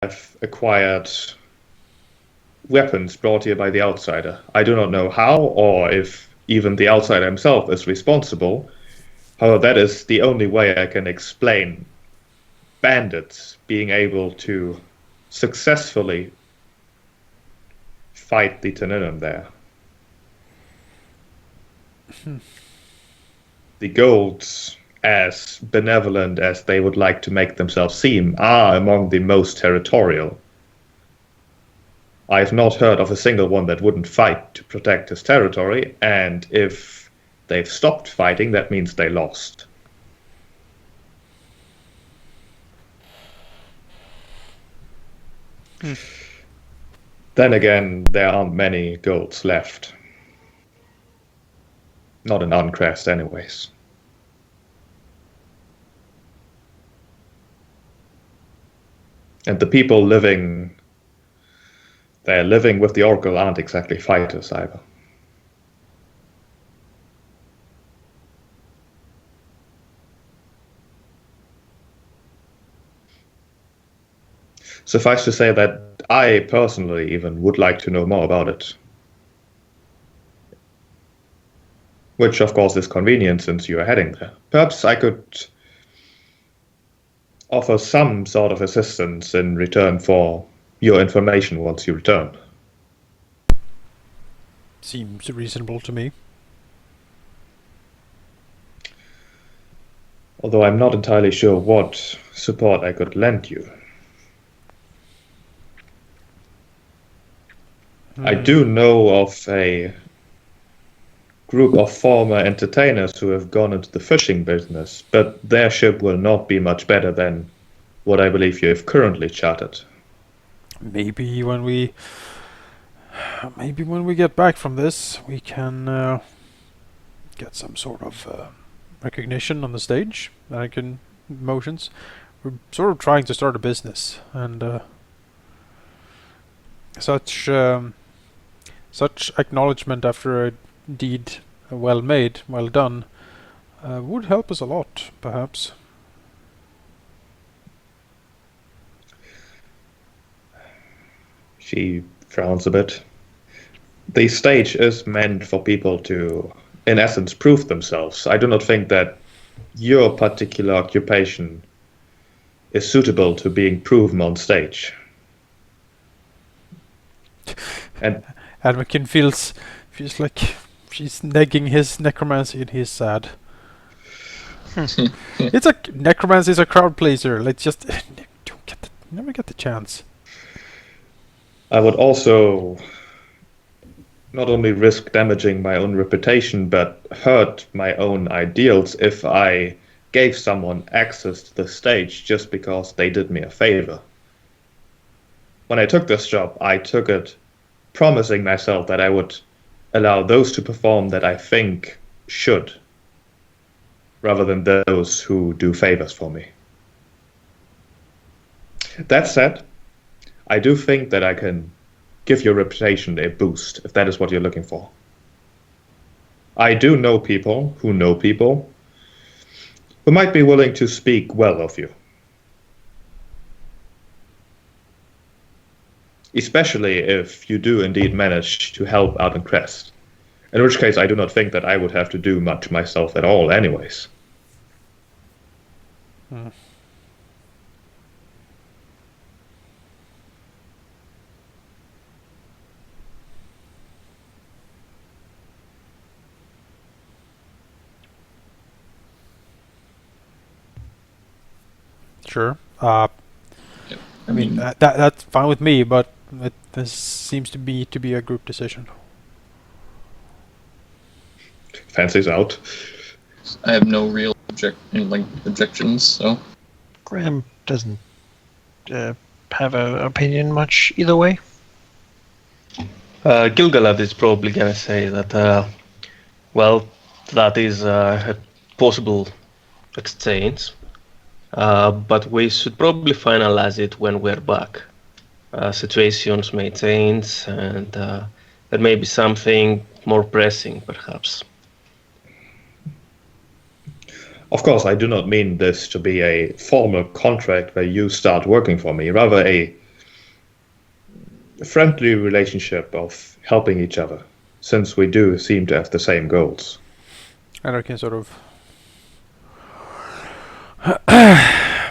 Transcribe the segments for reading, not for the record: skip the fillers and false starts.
have acquired weapons brought here by the outsider. I do not know how, or if even the outsider himself is responsible. However, that is the only way I can explain bandits being able to successfully fight the Teninum there. The Golds, as benevolent as they would like to make themselves seem, are among the most territorial. I've not heard of a single one that wouldn't fight to protect his territory, and if they've stopped fighting, that means they lost. Then again, there aren't many Golds left. Not in Uncrest, anyways. And the people they're living with the Oracle aren't exactly fighters either. Suffice to say that I personally even would like to know more about it. Which, of course, is convenient since you are heading there. Perhaps I could offer some sort of assistance in return for your information once you return. Seems reasonable to me. Although I'm not entirely sure what support I could lend you. I do know of a group of former entertainers who have gone into the fishing business, but their ship will not be much better than what I believe you have currently chartered. Maybe when we get back from this, we can get some sort of recognition on the stage. I can motions. We're sort of trying to start a business, and such acknowledgement after a deed well made, well done, would help us a lot, perhaps. She frowns a bit. The stage is meant for people to, in essence, prove themselves. I do not think that your particular occupation is suitable to being proven on stage. And Admikin feels like she's negging his necromancy and he's sad. Necromancy is a crowd pleaser. Let's just never get the chance. I would also not only risk damaging my own reputation, but hurt my own ideals if I gave someone access to the stage just because they did me a favor. When I took this job, I took it promising myself that I would allow those to perform that I think should, rather than those who do favors for me. That said, I do think that I can give your reputation a boost, if that is what you're looking for. I do know people who might be willing to speak well of you. Especially if you do indeed manage to help out in Crest. In which case, I do not think that I would have to do much myself at all anyways. Sure. I mean that's fine with me, but this seems to be a group decision. Fancy's out. I have no real objections, so. Graham doesn't have an opinion much either way. Gilgalad is probably gonna say that, that is a possible exchange, but we should probably finalize it when we're back. Situations may change, and there may be something more pressing, perhaps. Of course, I do not mean this to be a formal contract where you start working for me, rather a friendly relationship of helping each other, since we do seem to have the same goals. And I can sort of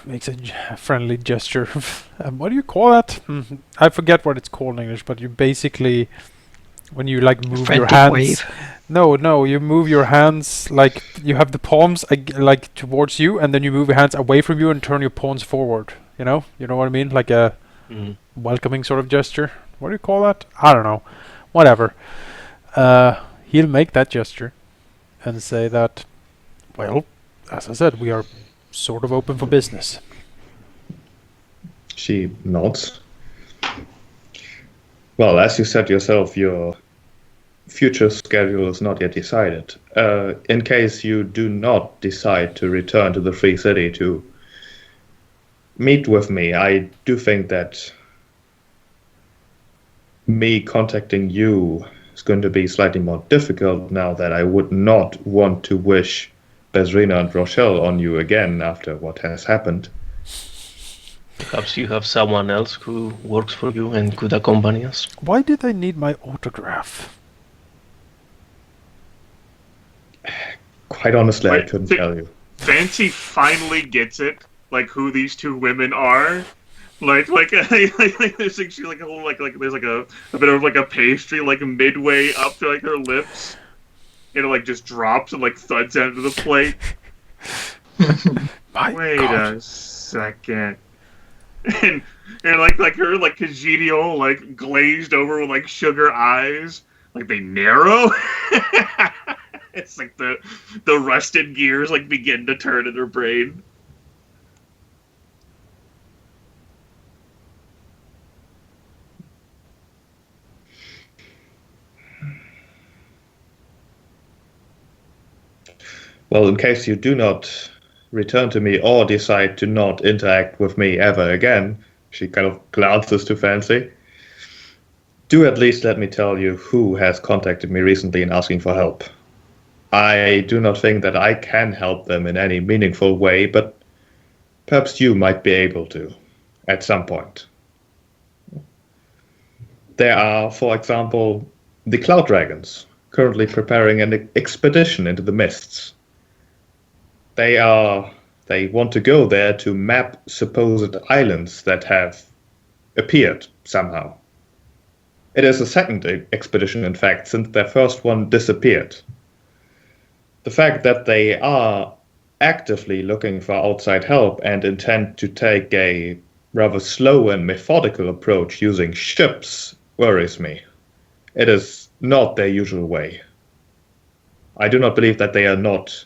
makes a friendly gesture. What do you call that? I forget what it's called in English, but you basically, when you like move your Frantic hands. wave. No, you move your hands like you have the palms like towards you, and then you move your hands away from you and turn your palms forward. You know what I mean? Like a welcoming sort of gesture. What do you call that? I don't know. Whatever. He'll make that gesture and say that, well, as I said, we are sort of open for business. She nods. Well, as you said yourself, your future schedule is not yet decided. In case you do not decide to return to the Free City to meet with me, I do think that me contacting you is going to be slightly more difficult now that I would not want to wish Bezrina and Rochelle on you again after what has happened. Perhaps you have someone else who works for you and could accompany us. Why did I need my autograph? Quite honestly, I Wait, couldn't tell you. Fancy finally gets it, like who these two women are. Like there's actually like a little there's like a bit of like a pastry like midway up to like her lips, and it like just drops and like thuds onto the plate. My Wait God. a second. And like her like congenial like glazed over with like sugar eyes, like they narrow. It's like the rusted gears like begin to turn in her brain. Well, in case you do not return to me or decide to not interact with me ever again, she kind of glances to Fancy. Do at least let me tell you who has contacted me recently in asking for help. I do not think that I can help them in any meaningful way, but perhaps you might be able to, at some point. There are, for example, the Cloud Dragons, currently preparing an expedition into the mists. They want to go there to map supposed islands that have appeared somehow. It is a second expedition, in fact, since their first one disappeared. The fact that they are actively looking for outside help and intend to take a rather slow and methodical approach using ships worries me. It is not their usual way. I do not believe that they are not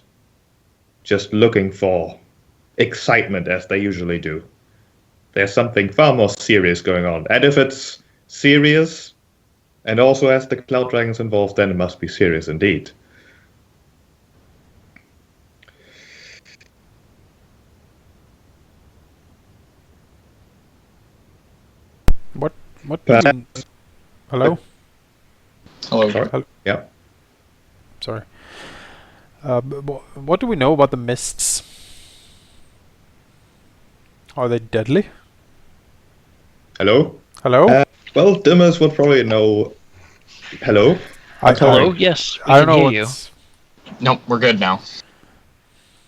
just looking for excitement as they usually do. There's something far more serious going on. And if it's serious, and also has the Cloud Dragons involved, then it must be serious indeed. What do you... Hello? Hello. Sorry? Yeah. Sorry. What do we know about the mists? Are they deadly? Hello? Hello? Well, Dimmers would probably know. Hello? Hello? Yes, we I can don't know hear you. what's... Nope, we're good now.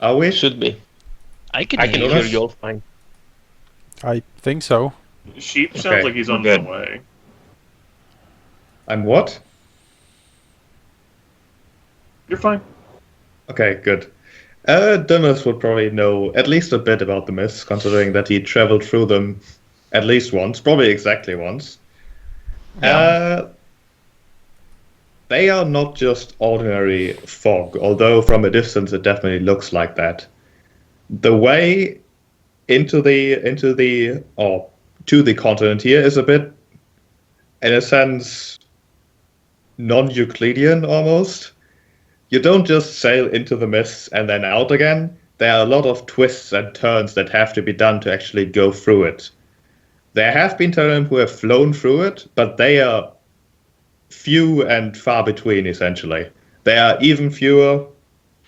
Are we? Should be. I can I hear can you. hear you all fine. I think so. Sheep sounds Okay, like he's we're on good. the way. I'm what? You're fine. Okay, good. Dimmers would probably know at least a bit about the mists, considering that he traveled through them at least once, probably exactly once. Yeah. They are not just ordinary fog, although from a distance it definitely looks like that. The way to the continent here is a bit, in a sense, non-Euclidean almost. You don't just sail into the mists and then out again. There are a lot of twists and turns that have to be done to actually go through it. There have been Terran who have flown through it, but they are few and far between, essentially. There are even fewer,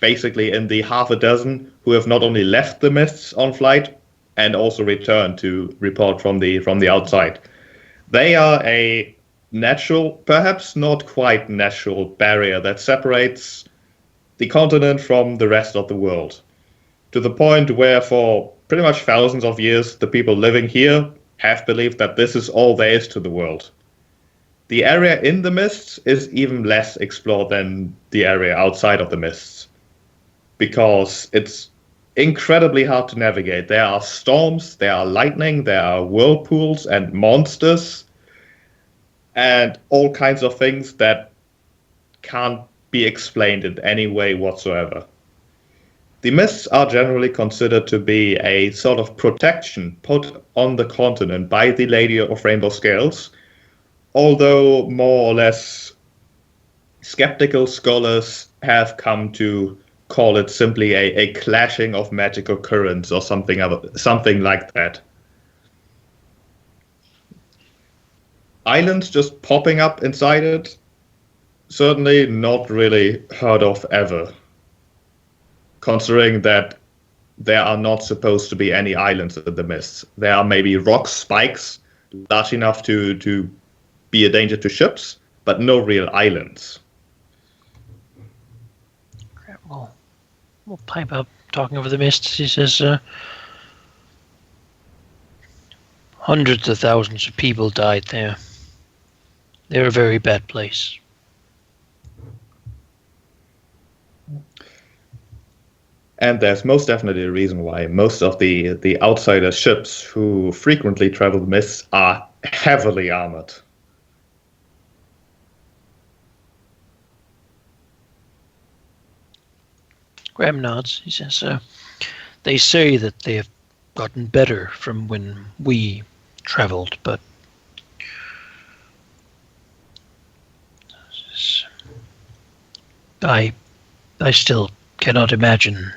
basically in the half a dozen, who have not only left the mists on flight and also returned to report from the outside. They are a natural, perhaps not quite natural barrier that separates the continent from the rest of the world. To the point where for pretty much thousands of years, the people living here have believed that this is all there is to the world. The area in the mists is even less explored than the area outside of the mists, because it's incredibly hard to navigate. There are storms, there are lightning, there are whirlpools and monsters, and all kinds of things that can't be explained in any way whatsoever. The mists are generally considered to be a sort of protection put on the continent by the Lady of Rainbow Scales, although more or less skeptical scholars have come to call it simply a clashing of magical currents or something like that. Islands just popping up inside it, certainly not really heard of ever, considering that there are not supposed to be any islands in the mists. There are maybe rock spikes large enough to be a danger to ships, but no real islands. We'll pipe up, talking over the mists. He says, hundreds of thousands of people died there. They're a very bad place. And there's most definitely a reason why most of the outsider ships who frequently travel the mists are heavily armored. Graham nods. He says, they say that they have gotten better from when we traveled, but I still cannot imagine.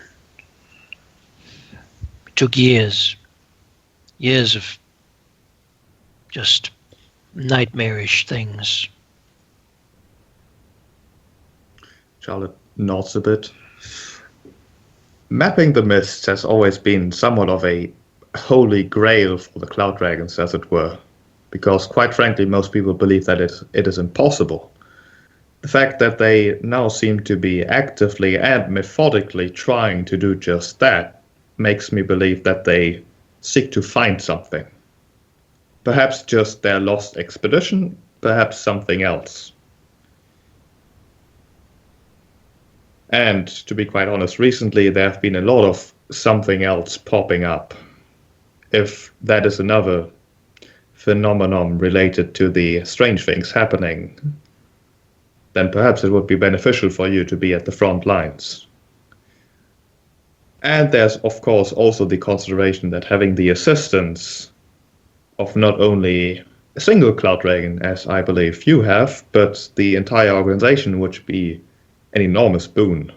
It took years of just nightmarish things. Charlotte nods a bit. Mapping the mists has always been somewhat of a holy grail for the Cloud Dragons, as it were, because quite frankly, most people believe that it is impossible. The fact that they now seem to be actively and methodically trying to do just that makes me believe that they seek to find something. Perhaps just their lost expedition, perhaps something else. And to be quite honest, recently there have been a lot of something else popping up. If that is another phenomenon related to the strange things happening, then perhaps it would be beneficial for you to be at the front lines. And there's, of course, also the consideration that having the assistance of not only a single Cloud Dragon, as I believe you have, but the entire organization would be an enormous boon.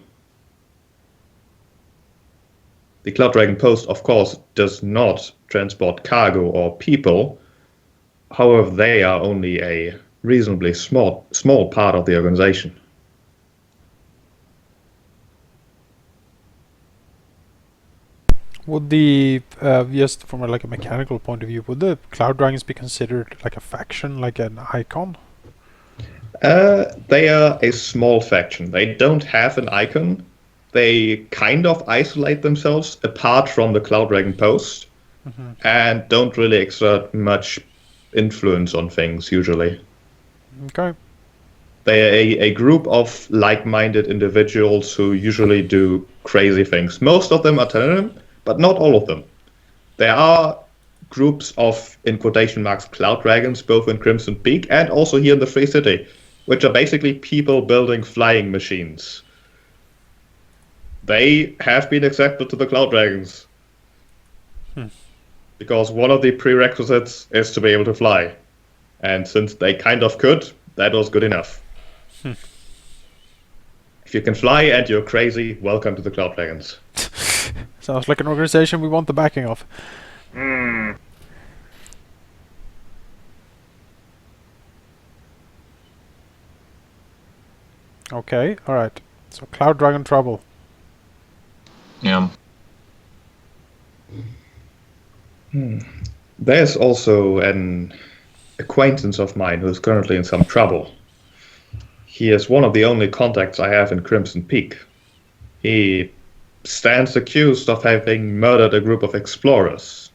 The Cloud Dragon Post, of course, does not transport cargo or people. However, they are only a reasonably small part of the organization. Would the just from a mechanical point of view, would the Cloud Dragons be considered like a faction, like an icon? They are a small faction. They don't have an icon. They kind of isolate themselves apart from the Cloud Dragon Post, and don't really exert much influence on things usually. Okay. They are a group of like-minded individuals who usually do crazy things. Most of them are Tenerim, but not all of them. There are groups of, in quotation marks, Cloud Dragons, both in Crimson Peak and also here in the Free City, which are basically people building flying machines. They have been accepted to the Cloud Dragons. Because one of the prerequisites is to be able to fly. And since they kind of could, that was good enough. If you can fly and you're crazy, welcome to the Cloud Dragons. Sounds like an organization we want the backing of. Okay, alright. So Cloud Dragon trouble. Yeah. There's also a acquaintance of mine who is currently in some trouble. He is one of the only contacts I have in Crimson Peak. He stands accused of having murdered a group of explorers.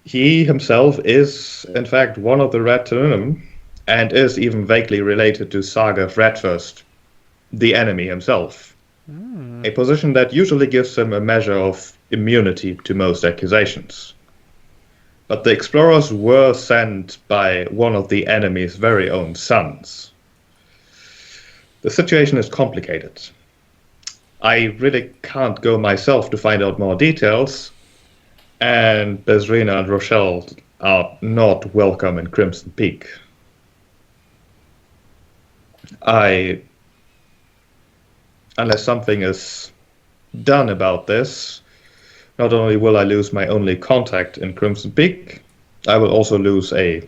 He himself is, in fact, one of the Red Tenunem, and is even vaguely related to Saga Redfirst, the enemy himself. A position that usually gives him a measure of immunity to most accusations. But the explorers were sent by one of the enemy's very own sons. The situation is complicated. I really can't go myself to find out more details, and Bezrina and Rochelle are not welcome in Crimson Peak. Unless something is done about this, not only will I lose my only contact in Crimson Peak, I will also lose a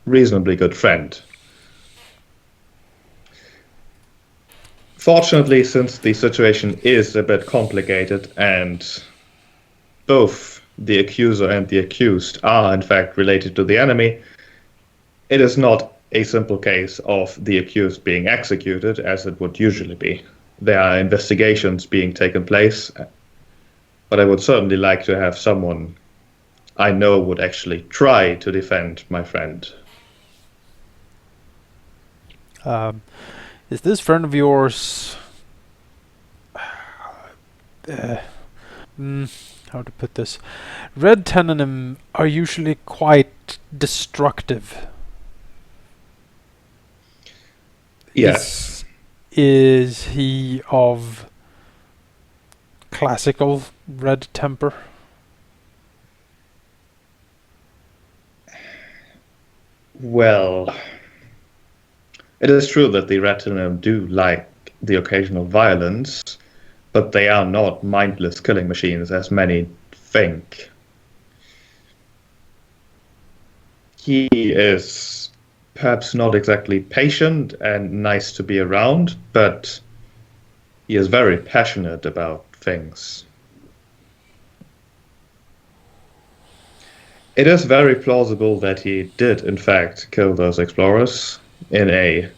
reasonably good friend. Fortunately, since the situation is a bit complicated and both the accuser and the accused are in fact related to the enemy, it is not a simple case of the accused being executed as it would usually be. There are investigations being taken place, but I would certainly like to have someone I know would actually try to defend my friend. Is this friend of yours... how to put this? Red Tenunem are usually quite destructive. Yes. Is he of classical red temper? Well, it is true that the Red Tenuem do like the occasional violence, but they are not mindless killing machines as many think. He is perhaps not exactly patient and nice to be around, but he is very passionate about things. It is very plausible that he did, in fact, kill those explorers in a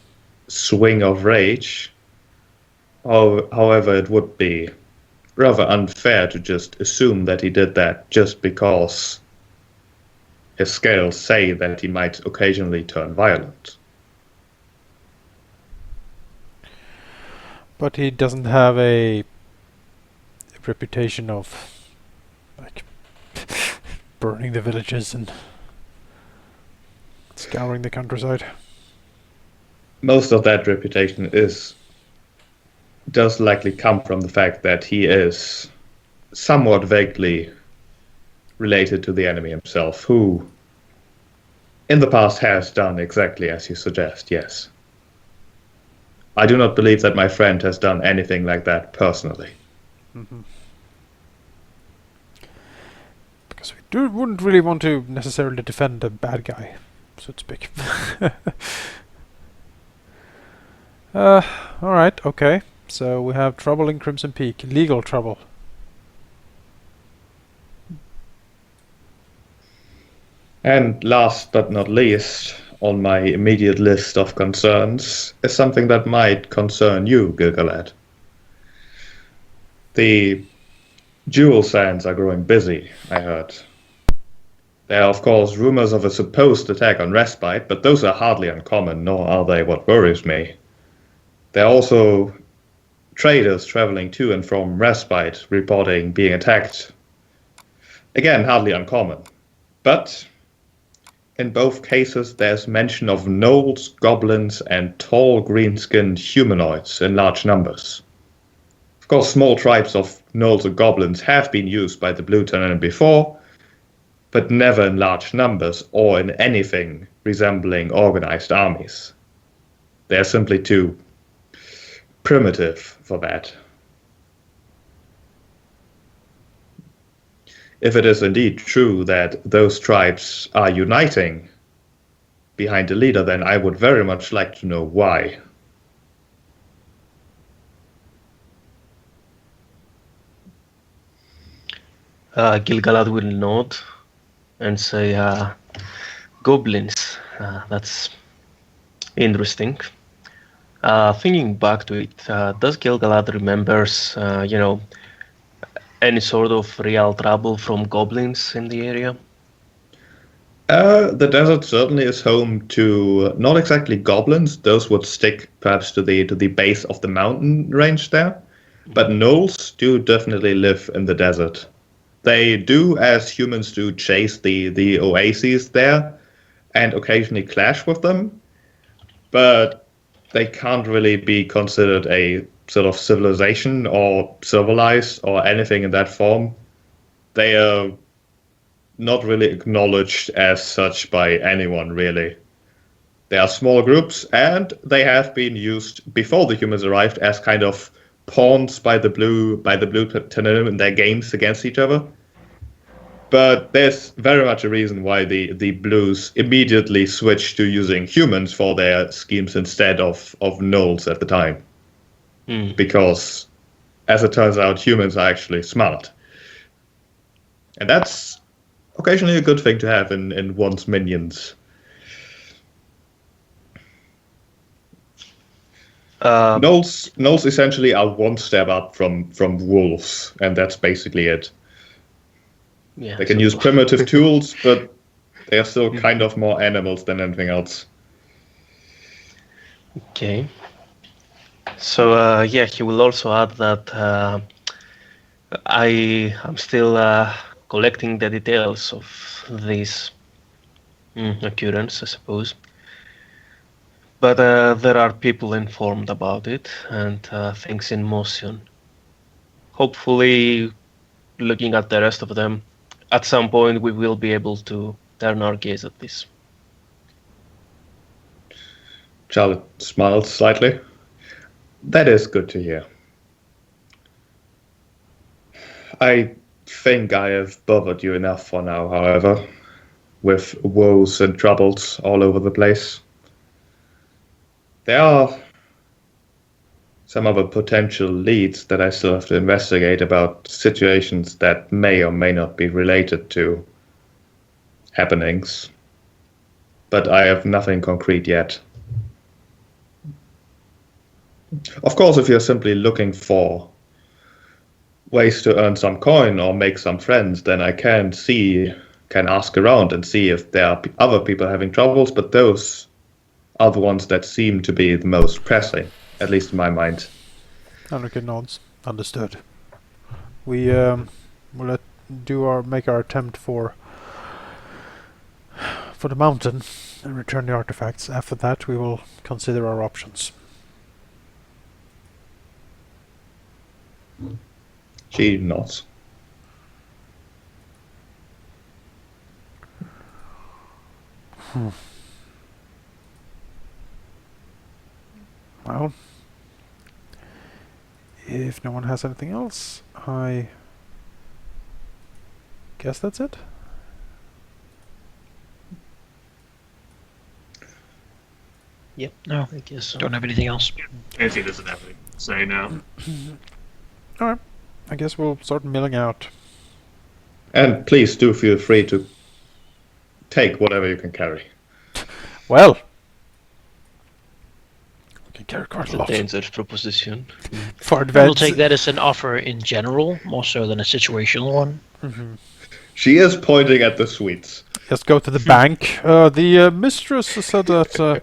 swing of rage. However, it would be rather unfair to just assume that he did that just because his scales say that he might occasionally turn violent. But he doesn't have a reputation of like burning the villages and scouring the countryside. Most of that reputation does likely come from the fact that he is somewhat vaguely related to the enemy himself, who in the past has done exactly as you suggest, yes. I do not believe that my friend has done anything like that personally. Mm-hmm. Because we wouldn't really want to necessarily defend a bad guy, so to speak. Alright, okay. So we have trouble in Crimson Peak. Legal trouble. And last but not least, on my immediate list of concerns, is something that might concern you, Gilgalad. The jewel sands are growing busy, I heard. There are, of course, rumors of a supposed attack on Respite, but those are hardly uncommon, nor are they what worries me. There are also traders traveling to and from Respite reporting being attacked. Again, hardly uncommon. But in both cases, there's mention of gnolls, goblins, and tall green-skinned humanoids in large numbers. Of course, small tribes of gnolls and goblins have been used by the Blue Tenuem before, but never in large numbers or in anything resembling organized armies. They're simply too primitive for that. If it is indeed true that those tribes are uniting behind the leader, then I would very much like to know why. Gilgalad will nod and say, Goblins. That's interesting. Thinking back to it, does Gilgalad remembers, any sort of real trouble from goblins in the area? The desert certainly is home to not exactly goblins; those would stick perhaps to the base of the mountain range there. But gnolls do definitely live in the desert. They do, as humans do, chase the oases there and occasionally clash with them. But they can't really be considered a sort of civilization or civilized or anything in that form. They are not really acknowledged as such by anyone, really. They are small groups, and they have been used before the humans arrived as kind of pawns by the blue tenem in their games against each other. But there's very much a reason why the blues immediately switched to using humans for their schemes instead of gnolls at the time. Because, as it turns out, humans are actually smart. And that's occasionally a good thing to have in one's minions. Gnolls essentially are one step up from wolves, and that's basically it. Yeah, They can use primitive tools, but they are still kind of more animals than anything else. Okay. So he will also add that I am still collecting the details of this occurrence, I suppose. But there are people informed about it and things in motion. Hopefully, looking at the rest of them, at some point we will be able to turn our gaze at this. Charlotte smiles slightly. That is good to hear. I think I have bothered you enough for now, however, with woes and troubles all over the place. There are some other potential leads that I still have to investigate about situations that may or may not be related to happenings. But I have nothing concrete yet. Of course, if you're simply looking for ways to earn some coin or make some friends, then I can ask around and see if there are other people having troubles, but those are the ones that seem to be the most pressing, at least in my mind. Anarchy nods. Understood. We will make our attempt for the mountain and return the artifacts. After that, we will consider our options. She nods. Well, if no one has anything else, I guess that's it. Yep. No, I guess so. don't have anything else. Nancy doesn't have anything to say now. Alright, I guess we'll start milling out. And please do feel free to take whatever you can carry. Well, we can carry quite a lot. Dangerous proposition. For We'll advance. take that as an offer in general, more so than a situational one. She is pointing at the sweets. Just go to the bank. The mistress said that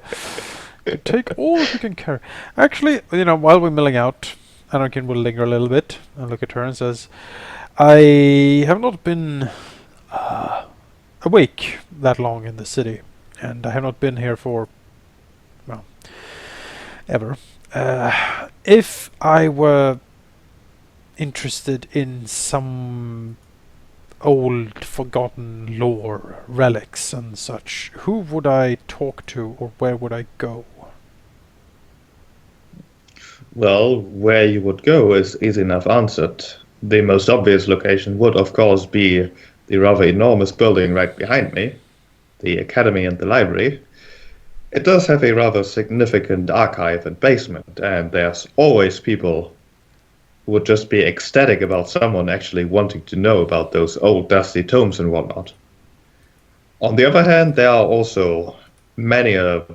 you take all you can carry. Actually, while we're milling out, Anakin will linger a little bit and look at her and says, I have not been awake that long in the city, and I have not been here for, well, ever. If I were interested in some old forgotten lore, relics and such, who would I talk to or where would I go? Well, where you would go is easy enough answered. The most obvious location would, of course, be the rather enormous building right behind me, the academy and the library. It does have a rather significant archive and basement, and there's always people who would just be ecstatic about someone actually wanting to know about those old dusty tomes and whatnot. On the other hand, there are also many a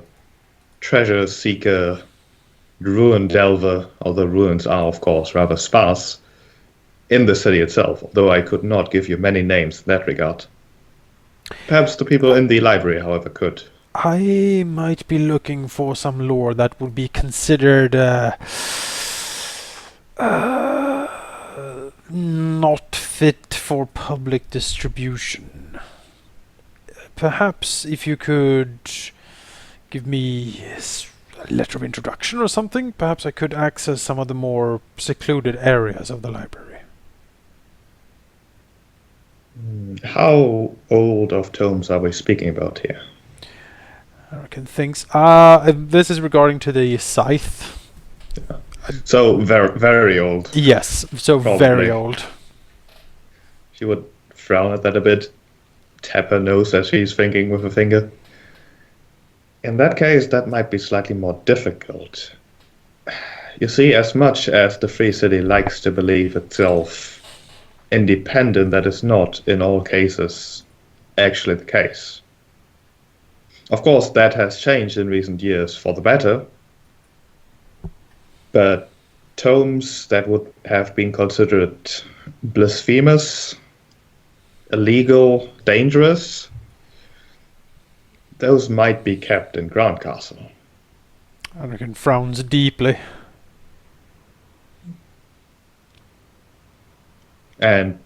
treasure seeker, ruin delver, although ruins are, of course, rather sparse, in the city itself, although I could not give you many names in that regard. Perhaps the people in the library, however, could. I might be looking for some lore that would be considered not fit for public distribution. Perhaps if you could give me a letter of introduction or something, perhaps I could access some of the more secluded areas of the library. How old of tomes are we speaking about here? I reckon things. This is regarding to the scythe. So very, very old. Yes, so Probably. very old. She would frown at that a bit, tap her nose as she's thinking with a finger. In that case, that might be slightly more difficult. You see, as much as the Free City likes to believe itself independent, that is not, in all cases, actually the case. Of course, that has changed in recent years for the better, but tomes that would have been considered blasphemous, illegal, dangerous, those might be kept in Grandcastle. I reckon frowns deeply. And,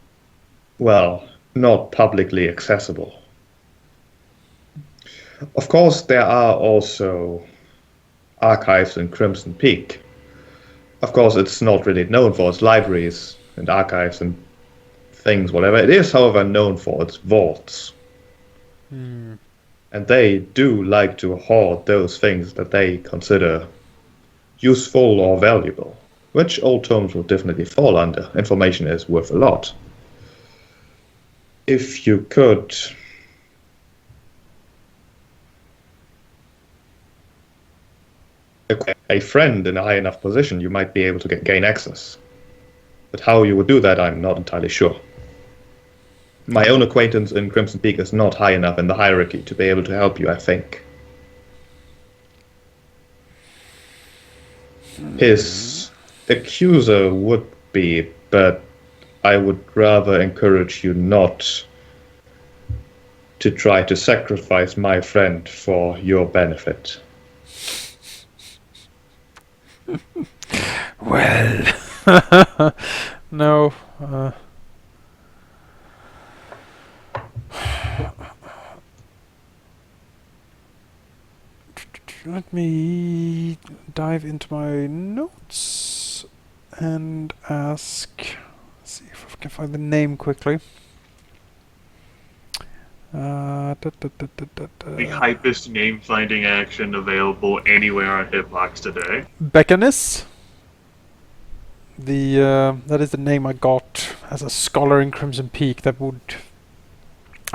well, not publicly accessible. Of course, there are also archives in Crimson Peak. Of course, it's not really known for its libraries and archives and things, whatever. It is, however, known for its vaults. And they do like to hoard those things that they consider useful or valuable, which old tomes will definitely fall under. Information is worth a lot. If you could acquire a friend in a high enough position, you might be able to gain access. But how you would do that, I'm not entirely sure. My own acquaintance in Crimson Peak is not high enough in the hierarchy to be able to help you, I think. His accuser would be, but I would rather encourage you not to try to sacrifice my friend for your benefit. Well, no. Let me dive into my notes and ask. Let's see if I can find the name quickly. The hypest name finding action available anywhere on Hitbox today. Beccanis. That is the name I got as a scholar in Crimson Peak that would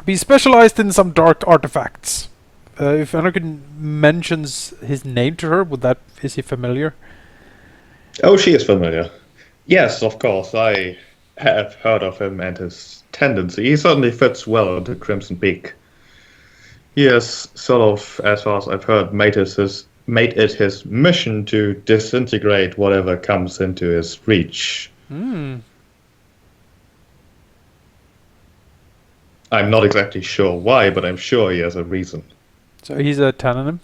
be specialized in some dark artifacts. If Anakin mentions his name to her, is he familiar? Oh, she is familiar. Yes, of course, I have heard of him and his tendency. He certainly fits well into Crimson Peak. He has sort of, as far as I've heard, made it his mission to disintegrate whatever comes into his reach. I'm not exactly sure why, but I'm sure he has a reason. So he's a Tananim?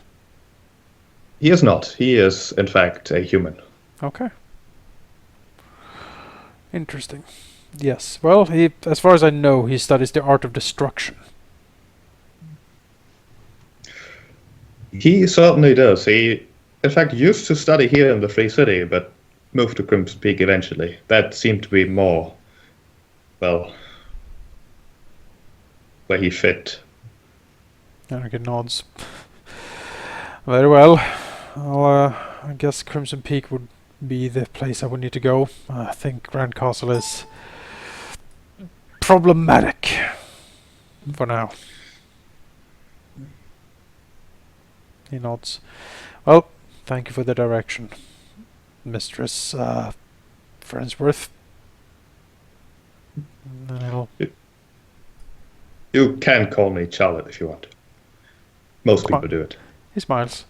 He is not. He is, in fact, a human. Okay. Interesting. Yes. Well, he, as far as I know, he studies the art of destruction. He certainly does. He, in fact, used to study here in the Free City, but moved to Crimson Peak eventually. That seemed to be more, well, where he fit. Anakin nods. Very well. I guess Crimson Peak would be the place I would need to go. I think Grand Castle is problematic for now. He nods. Well, thank you for the direction, Mistress Friendsworth. And then You can call me Charlotte if you want. Most Fine. people do it. He smiles.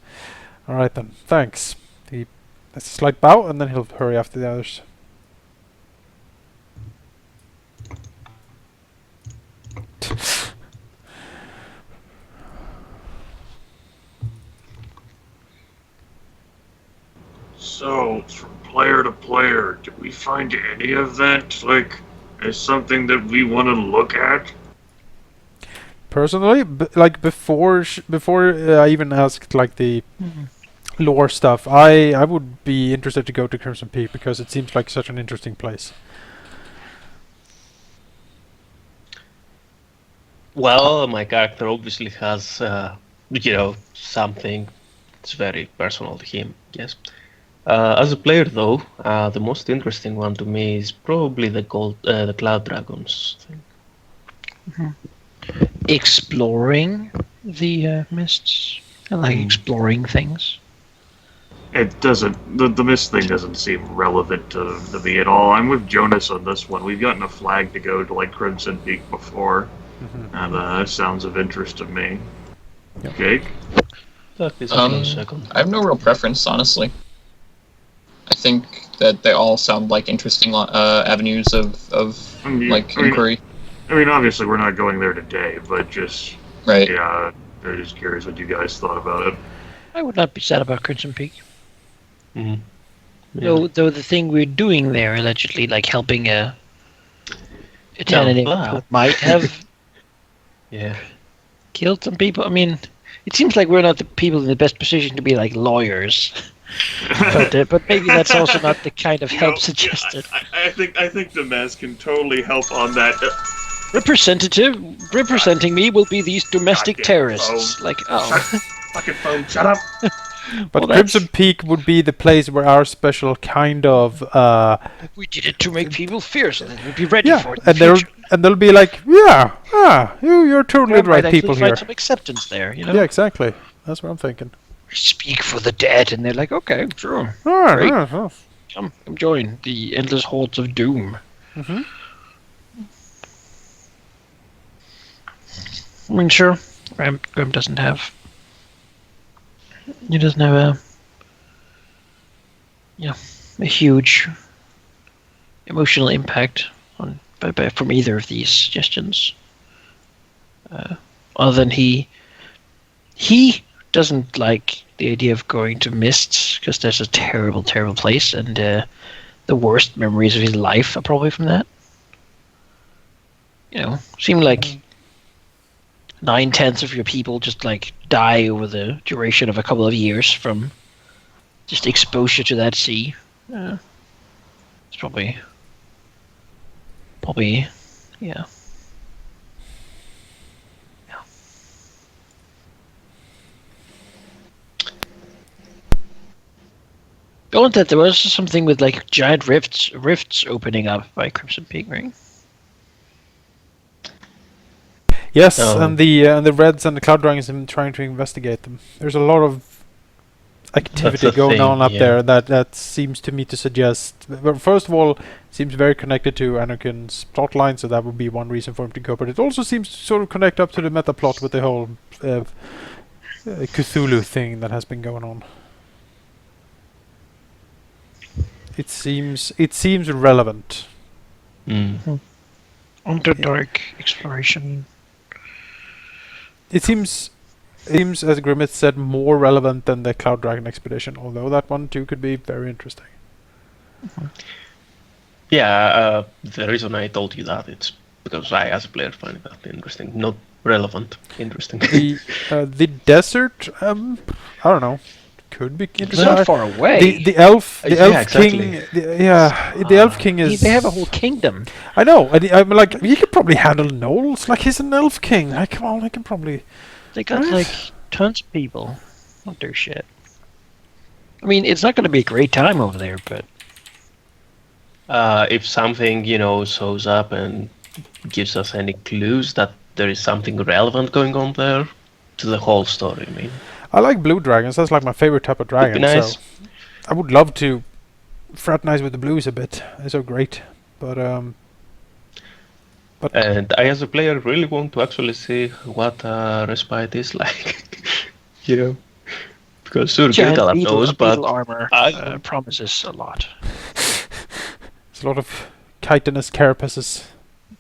All right then. Thanks. He has a slight bow, and then he'll hurry after the others. So, from player to player, did we find any of that, like, as something that we want to look at? Personally, like before I even asked like the lore stuff, I would be interested to go to Crimson Peak because it seems like such an interesting place. Well, my character obviously has, something that's very personal to him. Yes. As a player, though, the most interesting one to me is probably the cloud dragons thing. Exploring the mists. I like exploring things. It doesn't. The mist thing doesn't seem relevant to me at all. I'm with Jonas on this one. We've gotten a flag to go to like Crimson Peak before, and that sounds of interest to me. Yep. Jake? That is a second. I have no real preference, honestly. I think that they all sound like interesting avenues of inquiry. I mean, obviously we're not going there today, but just Right. yeah, I'm just curious what you guys thought about it. I would not be sad about Crimson Peak. Mhm. Though the thing we're doing there, allegedly, like helping a tenant who might have Yeah. killed some people. I mean, it seems like we're not the people in the best position to be like lawyers. But maybe that's also not the kind of help suggested. I think Demez can totally help on that. Representing me will be these domestic terrorists. phone. Like, oh. Fucking phone, shut up. But Well, Crimson Peak would be the place where our special kind of We did it to make people fierce, and then we'd be ready for it. and they'll be like, you're totally the right people here. Find some acceptance there, you know. Yeah, exactly. That's what I'm thinking. Speak for the dead, and they're like, okay, sure, Ah, Great. ah. come join the endless hordes of doom. Mhm. I mean, sure, Grim doesn't have. He doesn't have a huge emotional impact on from either of these suggestions. Other than he doesn't like the idea of going to Mists because there's a terrible, terrible place, and the worst memories of his life are probably from that. You know, seem like 9/10 of your people just like die over the duration of a couple of years from just exposure to that sea. It's probably, yeah. Beyond that, there was something with like giant rifts opening up by Crimson Peak, right? Yes, and the Reds and the Cloud Dragons have been trying to investigate them. There's a lot of activity going on up there that seems to me to suggest. Well, first of all, it seems very connected to Anakin's plot line, so that would be one reason for him to go. But it also seems to sort of connect up to the meta plot with the whole Cthulhu thing that has been going on. It seems relevant. Underdark exploration. It seems, as Grimmett said, more relevant than the Cloud Dragon expedition, although that one too could be very interesting. Yeah, the reason I told you that it's because I, as a player, find that interesting. Not relevant, interesting. The desert, I don't know, could be interesting. It's not far away. The elf exactly. king, the elf king is. They have a whole kingdom. I know. I'm like, he could probably handle gnolls. Like, he's an elf king. Like, come on, he can probably. They got like tons of people. Not their shit. I mean, it's not going to be a great time over there, but If something, shows up and gives us any clues that there is something relevant going on there to the whole story, I mean. I like blue dragons. That's like my favorite type of dragon. Nice. So I would love to fraternize with the blues a bit. They're so great. But And I, as a player, really want to actually see what respite is like. You know, because sure, Giant Gilgalad beetle, knows, beetle but armor I promises a lot. It's a lot of chitinous carapaces.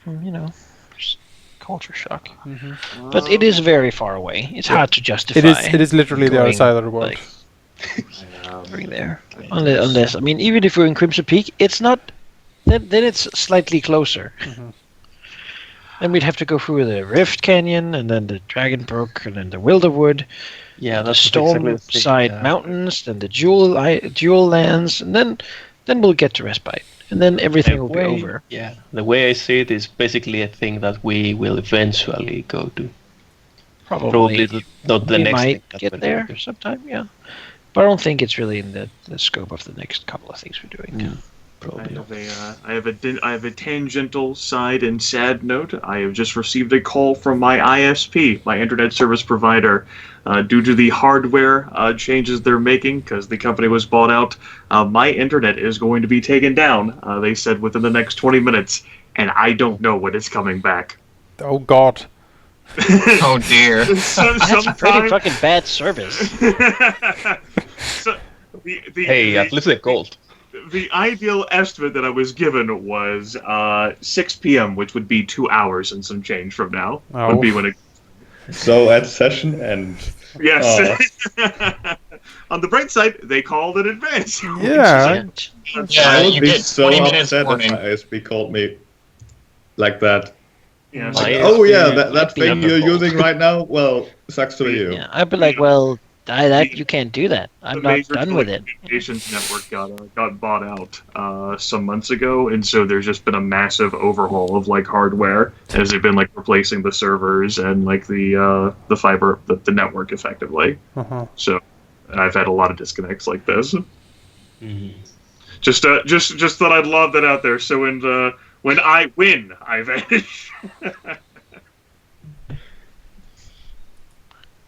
You know, just culture shock. Mm-hmm. But it is very far away. It's hard to justify. It is literally the other going, side of the world. like, going there. Unless, I mean, even if we're in Crimson Peak, it's not. Then it's slightly closer. Mhm. Then we'd have to go through the Rift Canyon, and then the Dragon Brook, and then the Wilderwood, yeah, the that's Storm exactly the thing, Side yeah. Mountains, then the Jewel Lands, and then we'll get to Respite, and then everything The will be way- over. Yeah, the way I see it is basically a thing that we will eventually go to. Probably not the we next might thing that get we're there doing. sometime, yeah. But I don't think it's really in the scope of the next couple of things we're doing. Yeah. I Probably not. have a tangential side and sad note. I have just received a call from my ISP, my internet service provider, due to the hardware changes they're making because the company was bought out. My internet is going to be taken down. They said within the next 20 minutes, and I don't know when it's coming back. Oh God. Oh dear. That's pretty fucking bad service. So, Hey, at least they're gold. the ideal estimate that I was given was 6 p.m., which would be 2 hours and some change from now. Oh. Would be when it. So at session end. Yes. Oh. On the bright side, they called in advance. Yeah. Yeah, I would you be get so 20 minutes upset if warning. my ISP called me like that. Yeah, My Oh ISP yeah, that would be thing you're wonderful. using right now. Well, sucks to you. Yeah, I'd be like, well, you can't do that. I'm the not major done with it. telecommunications network got bought out some months ago, and so there's just been a massive overhaul of like hardware as they've been like replacing the servers and like the fiber, the network effectively. Uh-huh. So I've had a lot of disconnects like this. Mhm. Just thought I'd lob that out there. So when I win, I vanish.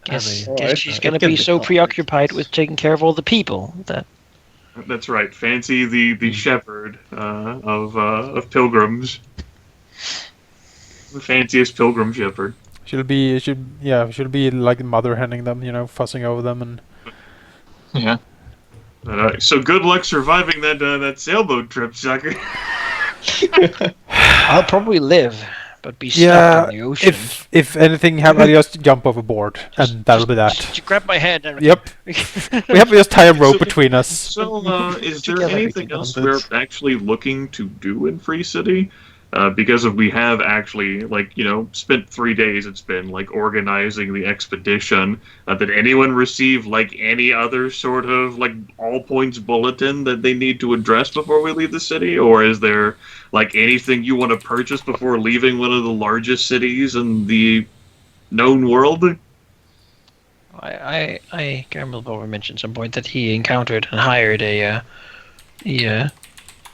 Guess Alright. she's It gonna can be be so complex. preoccupied with taking care of all the people that That's right, Fancy the shepherd of pilgrims, the fanciest pilgrim shepherd. She'll be like mother henning them, fussing over them and Yeah. So good luck surviving that sailboat trip, sucker. I'll probably live, but be stuck in the ocean. if anything happens, I just jump overboard and that'll be that. Just grab my hand and Yep. We have to just tie a rope between us. So, is there Together we anything can else do we're it. actually looking to do in Free City? Because we have actually, spent 3 days, it's been, organizing the expedition. Did anyone receive, any other sort of, all points bulletin that they need to address before we leave the city? Or is there, anything you want to purchase before leaving one of the largest cities in the known world? I can't remember if I mentioned at some point that he encountered and hired a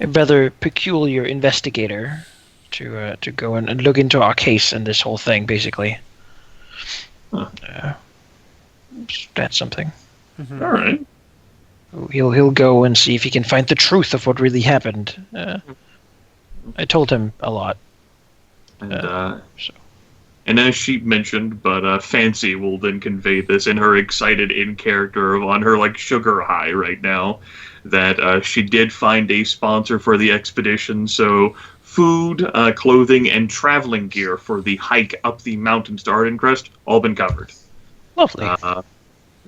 rather peculiar investigator to go and look into our case and this whole thing, basically. Huh. That's something. Mhm. All right. He'll go and see if he can find the truth of what really happened. I told him a lot. And, So. and as she mentioned, but Fancy will then convey this in her excited in character on her sugar high right now, that she did find a sponsor for the expedition. So food, clothing, and traveling gear for the hike up the mountains to Ardencrest all been covered. Lovely. We're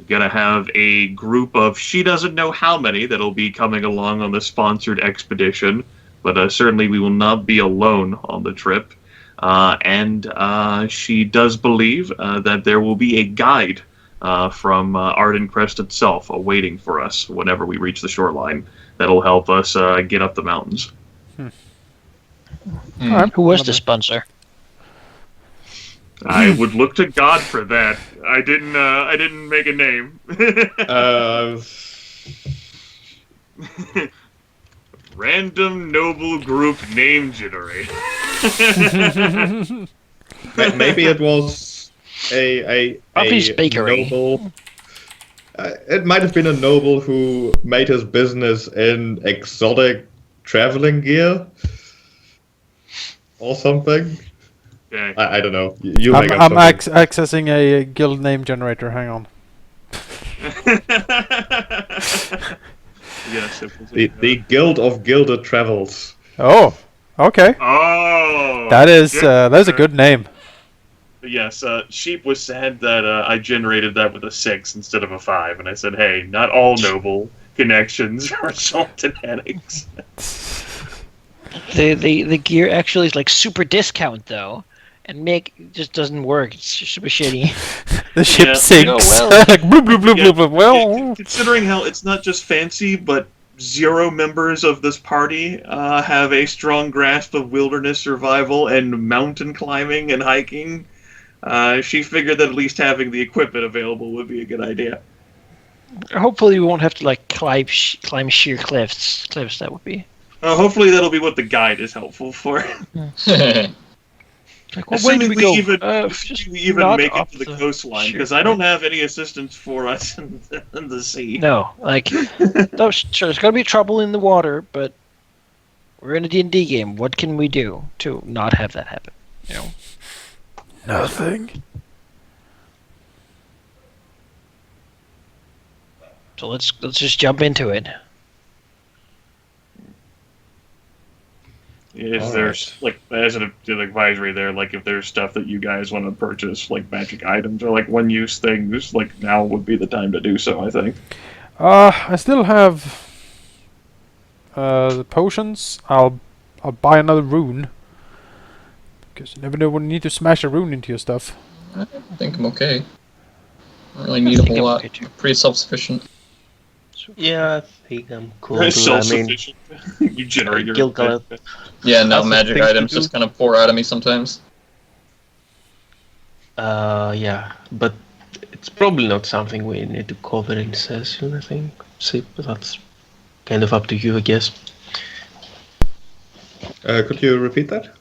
gonna have a group of she doesn't know how many that'll be coming along on the sponsored expedition, but certainly we will not be alone on the trip. And she does believe that there will be a guide from Ardencrest itself awaiting for us whenever we reach the shoreline. That'll help us get up the mountains. Alright. Who was the sponsor? I would look to God for that. I didn't make a name. Random noble group name generator. Maybe it was a Puppy's Bakery. noble. It might have been a noble who made his business in exotic traveling gear or something. Okay. I don't know. You I'm make up I'm something. accessing a guild name generator. Hang on. Yes, it was The Guild of Gilded Travels. Oh, okay. Oh, That is a good name. Yes, Sheep was sad that I generated that with a 6 instead of a 5, and I said, hey, not all noble connections result in headaches. The gear actually is like super discount though, and Mick just doesn't work. It's super shitty. The ship Yeah. sinks. Oh, well. Like bloop bloop bloop Yeah. bloop bloop. Well, Considering how it's not just fancy, but 0 members of this party have a strong grasp of wilderness survival and mountain climbing and hiking, she figured that at least having the equipment available would be a good idea. Hopefully, we won't have to like climb sheer cliffs. That would be. Hopefully that'll be what the guide is helpful for. Like, what way do Assuming we we go? even not make it up to the coastline, sheer because I don't have any assistance for us in the sea. No, like, no, sure, there's gonna be trouble in the water, but we're in a D&D game. What can we do to not have that happen? You know. nothing. So let's just jump into it. If All there's like as an advisory there, like if there's stuff that you guys want to purchase, like magic items or like one-use things, like now would be the time to do so. I think. I still have the potions. I'll buy another rune. Because you never know when you need to smash a rune into your stuff. I think I'm okay. I don't really need a think whole I'm lot. okay, too. Pretty self-sufficient. Yeah, I think I'm cool. It's I mean, self-sufficient. You generate your Guild Galad. Yeah, no That's the magic thing to items do. just kind of pour out of me sometimes. Yeah, but it's probably not something we need to cover in session, I think. See, but that's kind of up to you, I guess. Could you repeat that?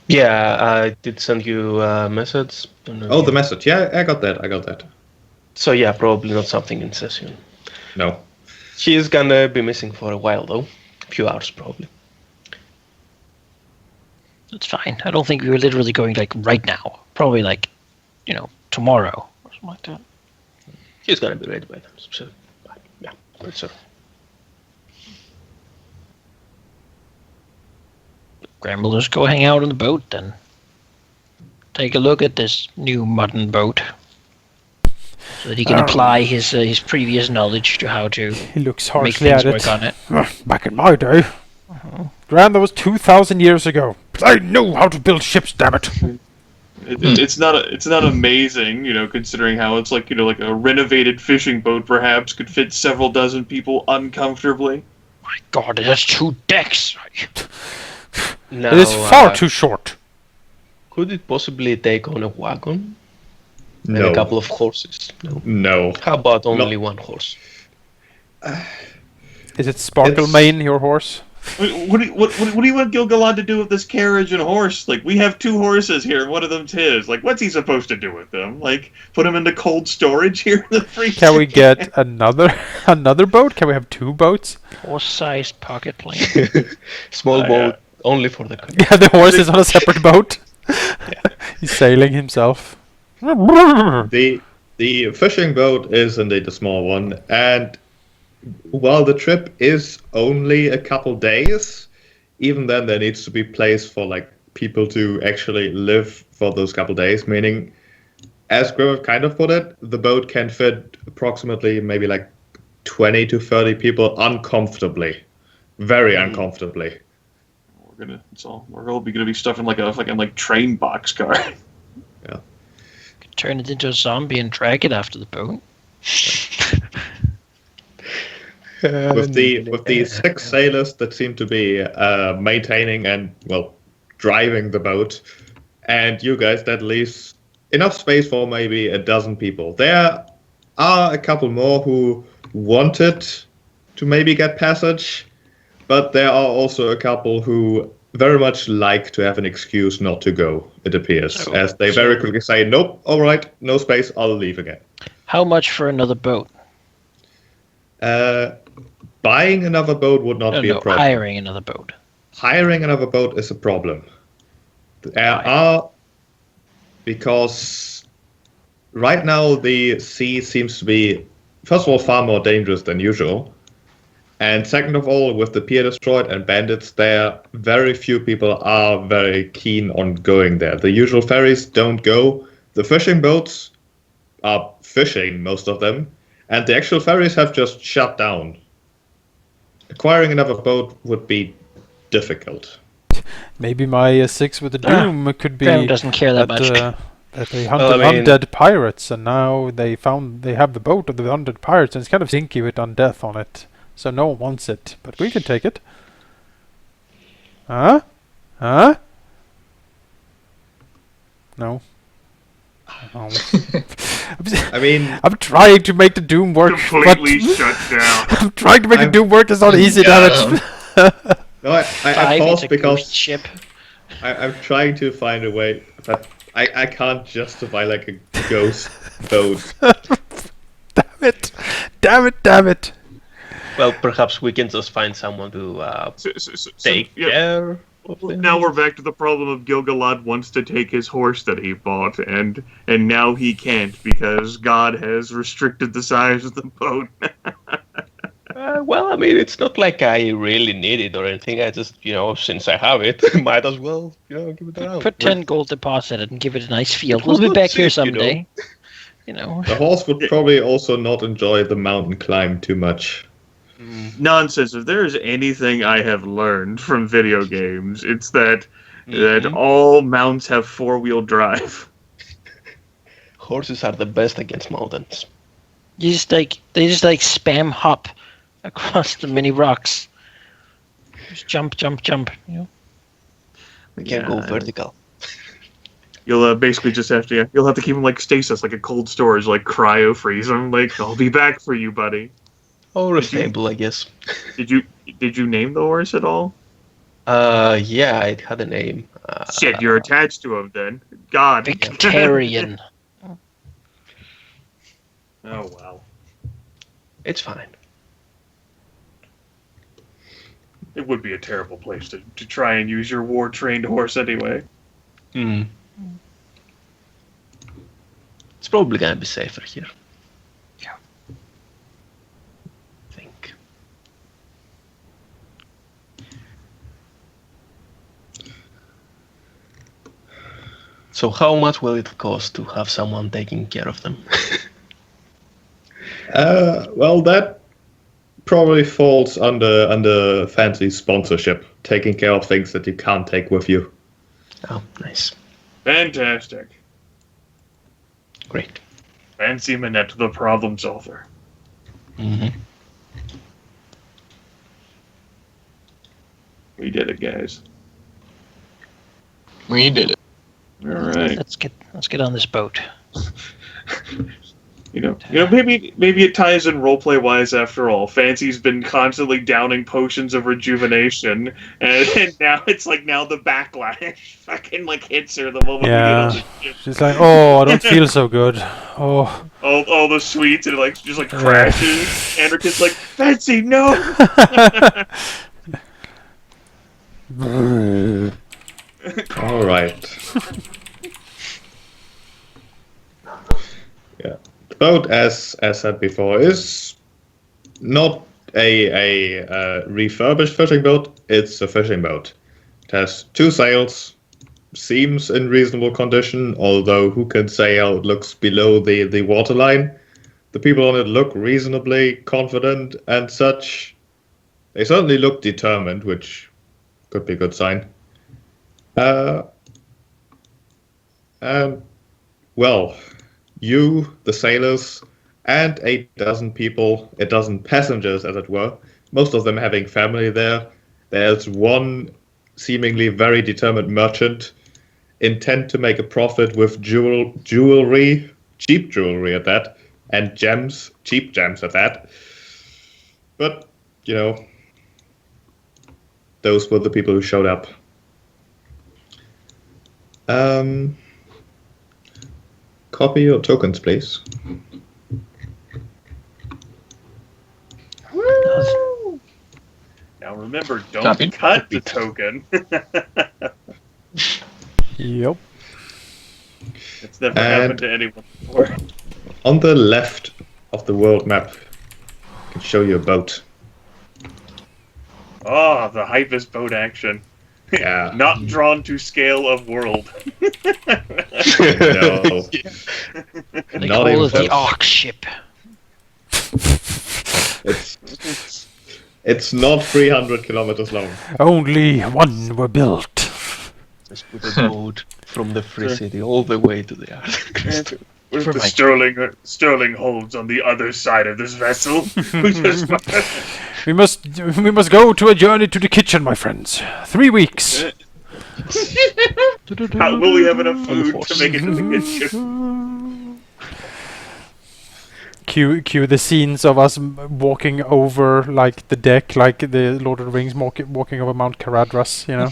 Yeah, I did send you a message. Don't know if Oh, the you- message. Yeah, I got that. So yeah, probably not something in session. No. She is gonna be missing for a while though. A few hours probably. It's fine. I don't think we were literally going like right now. Probably like, tomorrow or something like that. She's gonna be ready by then. So, yeah, that's her. Graham will just go hang out on the boat then. Take a look at this new modern boat. So that he can apply his previous knowledge to how to He looks make harshly things at work it. on it. Back in my day. Grand, that was 2,000 years ago. I know how to build ships, damn it. It's not amazing, considering how it's like like a renovated fishing boat perhaps could fit several dozen people uncomfortably. My God, it has 2 decks. Now, It is far too short. Could it possibly take on a wagon and No. a couple of horses? No. No. How about only one horse? Is it Sparklemane, your horse? What do you want Gil-galad to do with this carriage and horse? Like, we have 2 horses here, and one of them's his. Like, what's he supposed to do with them? Like, put them into cold storage here in the freezer? Can we get another boat? Can we have 2 boats? Horse-sized pocket plane. Small yeah. boat only for the Yeah, the horse is on a separate boat. He's sailing himself. The fishing boat is indeed a small one, and while the trip is only a couple days, even then there needs to be place for like people to actually live for those couple days. Meaning, as Grimmett kind of put it, the boat can fit approximately maybe like 20 to 30 people uncomfortably, very uncomfortably. We're all gonna be stuffed in like a fucking train boxcar. Turn it into a zombie and drag it after the boat. With the 6 sailors that seem to be maintaining and driving the boat, and you guys, that leaves enough space for maybe a dozen people. There are a couple more who wanted to maybe get passage, but there are also a couple who very much like to have an excuse not to go, it appears, as they very quickly say, nope, all right, no space, I'll leave again. How much for another boat? Buying another boat would not be a problem. Hiring another boat. Hiring another boat is a problem. There are, because right now the sea seems to be, first of all, far more dangerous than usual. And second of all, with the pier destroyed and bandits there, very few people are very keen on going there. The usual ferries don't go. The fishing boats are fishing, most of them. And the actual ferries have just shut down. Acquiring another boat would be difficult. Maybe my 6 with the Doom could be Graham doesn't care that much. that they hunted Well, I mean- undead pirates, and now they have the boat of the undead pirates, and it's kind of stinky with undeath on it, so no one wants it. But we can take it. Huh? Huh? No. No. I mean, I'm trying to make the Doom work, Completely but shut down. I'm trying to make the Doom work. It's not easy, damn it. no, I Five, paused it's a because ghost ship. I'm trying to find a way, but I can't justify like a ghost boat. Damn it! Damn it! Damn it! Well, perhaps we can just find someone to take care of them. Now we're back to the problem of Gilgalad wants to take his horse that he bought, and now he can't because God has restricted the size of the boat. Well, I mean, it's not like I really need it or anything. I just, since I have it, might as well, give it around. Put 10 gold deposit and give it a nice field. We'll be back here someday. The horse would probably also not enjoy the mountain climb too much. Nonsense. If there is anything I have learned from video games, it's that all mounts have 4-wheel drive. Horses are the best against mountains. They just spam hop across the many rocks. Just jump. We can go vertical. You'll basically just have to you'll have to keep him like stasis, like a cold storage, like cryo freeze him. Like, I'll be back for you, buddy. Or a stable, I guess. Did you name the horse at all? Yeah, it had a name. Shit, you're attached to him then. God. Victorian. Oh well. It's fine. It would be a terrible place to try and use your war-trained horse anyway. It's probably gonna be safer here. Yeah. I think. So how much will it cost to have someone taking care of them? Well, that probably falls under fancy sponsorship, taking care of things that you can't take with you. Oh, nice. Fantastic. Great. Fancy Manette, the problem solver. We did it, guys. We did it. All right. Let's get on this boat. Maybe it ties in roleplay wise after all. Fancy's been constantly downing potions of rejuvenation, and now it's like the backlash fucking like hits her the moment we get on the ship. She's like, oh, I don't feel so good. Oh. All the sweets and it just crashes. And her kid's like, Fancy, no. All right. Yeah. The boat, as said before, is not a refurbished fishing boat. It's a fishing boat. It has 2 sails. Seems in reasonable condition, although who can say how it looks below the waterline? The people on it look reasonably confident and such. They certainly look determined, which could be a good sign. Well, you, the sailors, and a dozen passengers, as it were, most of them having family there. There's one seemingly very determined merchant, intent to make a profit with jewelry, cheap jewelry at that, and gems, cheap gems at that. But, those were the people who showed up. Copy your tokens, please. Now remember, don't Copy. cut the token. Yep. It's never And- happened to anyone before. On the left of the world map, I can show you a boat. Oh, the hypest boat action. Yeah. Not drawn to scale of world. No. They Not call even it the close. Ark ship. It's not 300 kilometers long. Only one were built. Just put a boat from the free city all the way to the Arctic. With For the my- Sterling holds on the other side of this vessel. We just- We must go to a journey to the kitchen, my friends. 3 weeks. How will we have enough food horse. to make it to the kitchen? Cue the scenes of us walking over like the deck, like the Lord of the Rings, walking over Mount Caradhras. You know.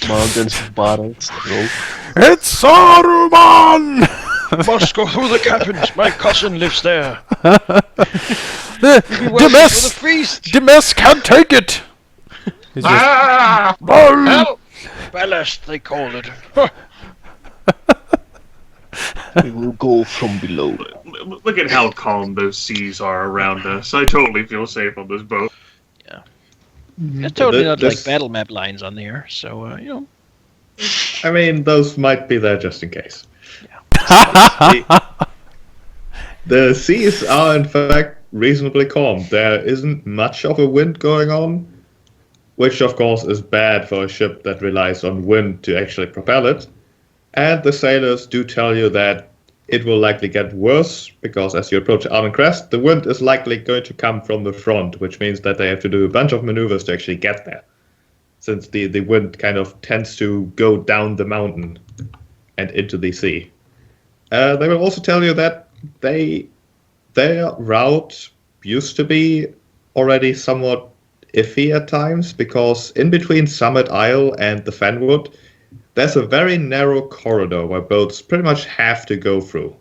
Mountains of bottles. Rope. It's Saruman! Must go through the cabins. My cousin lives there. The mess! feast. The mess can't take it! It's just, Ah! "Ball!" Help! Ballast, they call it. We will go from below. Look at how calm those seas are around us. I totally feel safe on this boat. There's totally not This- like battle map lines on there, so you know. I mean, those might be there just in case. The seas are, in fact, reasonably calm. There isn't much of a wind going on, which, of course, is bad for a ship that relies on wind to actually propel it. And the sailors do tell you that it will likely get worse, because as you approach Arden Crest, the wind is likely going to come from the front, which means that they have to do a bunch of maneuvers to actually get there, since the wind kind of tends to go down the mountain and into the sea. They will also tell you that their route used to be already somewhat iffy at times, because in between Summit Isle and the Fenwood, there's a very narrow corridor where boats pretty much have to go through.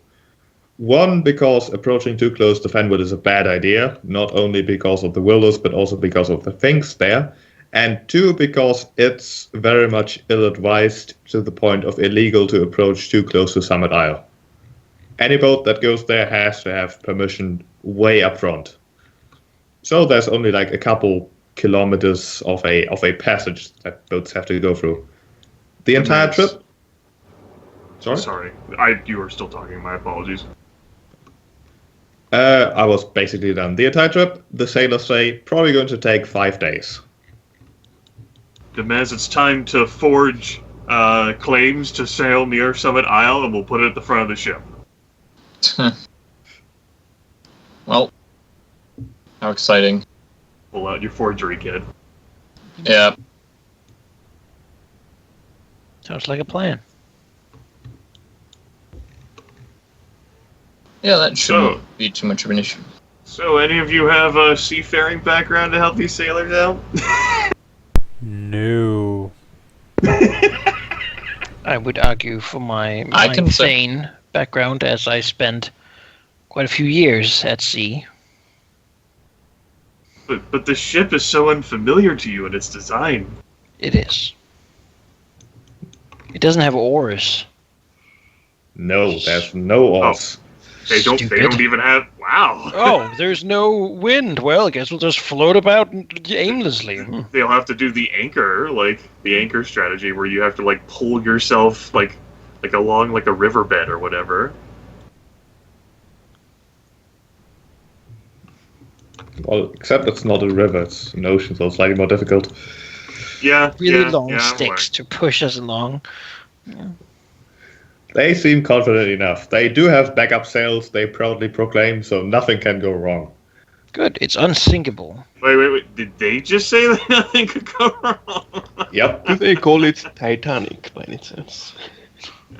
One, because approaching too close to Fenwood is a bad idea, not only because of the willows, but also because of the things there. And two, because it's very much ill-advised to the point of illegal to approach too close to Summit Isle. Any boat that goes there has to have permission way up front. So there's only like a couple kilometers of a passage that boats have to go through. The entire Nice. trip. Sorry? Sorry, you were still talking. My apologies. I was basically done. The entire trip, the sailors say, probably going to take 5 days. Demez, it's time to forge claims to sail near Summit Isle, and we'll put it at the front of the ship. Well, how exciting. Pull out your forgery kit. Yeah. Sounds like a plan. Yeah, that shouldn't be too much of an issue. So, any of you have a seafaring background to help these sailors out? No. I would argue for my I can say- insane background, as I spent quite a few years at sea. But the ship is so unfamiliar to you in its design. It is. It doesn't have oars. No, there's no oars. They don't Stupid. even have. Wow. Oh, there's no wind. Well, I guess we'll just float about aimlessly. They'll have to do the anchor, like the anchor strategy, where you have to like pull yourself like along like a riverbed or whatever. Well, except it's not a river, it's an ocean, so it's slightly more difficult. Yeah. Really yeah, long yeah, I'm aware. sticks to push us along. They seem confident enough. They do have backup sails, they proudly proclaim, so nothing can go wrong. Good. It's unsinkable. Wait. Did they just say that nothing could go wrong? Yep. Do they call it Titanic by any chance?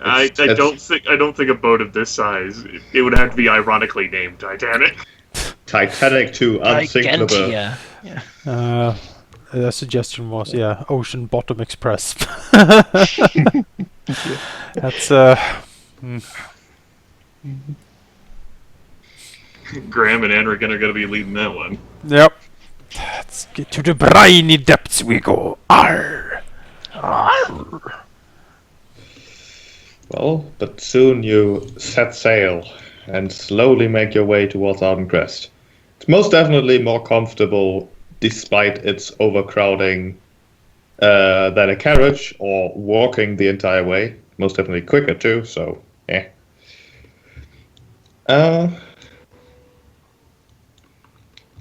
I don't think a boat of this size. It would have to be ironically named Titanic. Titanic 2, unsinkable. Gigantia. Yeah. The suggestion was, Ocean Bottom Express. That's Graham and Enric are going to be leading that one. Yep. Let's get to the briny depths we go. Arr! Well, but soon you set sail and slowly make your way towards Arden Crest. It's most definitely more comfortable, despite its overcrowding, than a carriage or walking the entire way. Most definitely quicker too. So, yeah.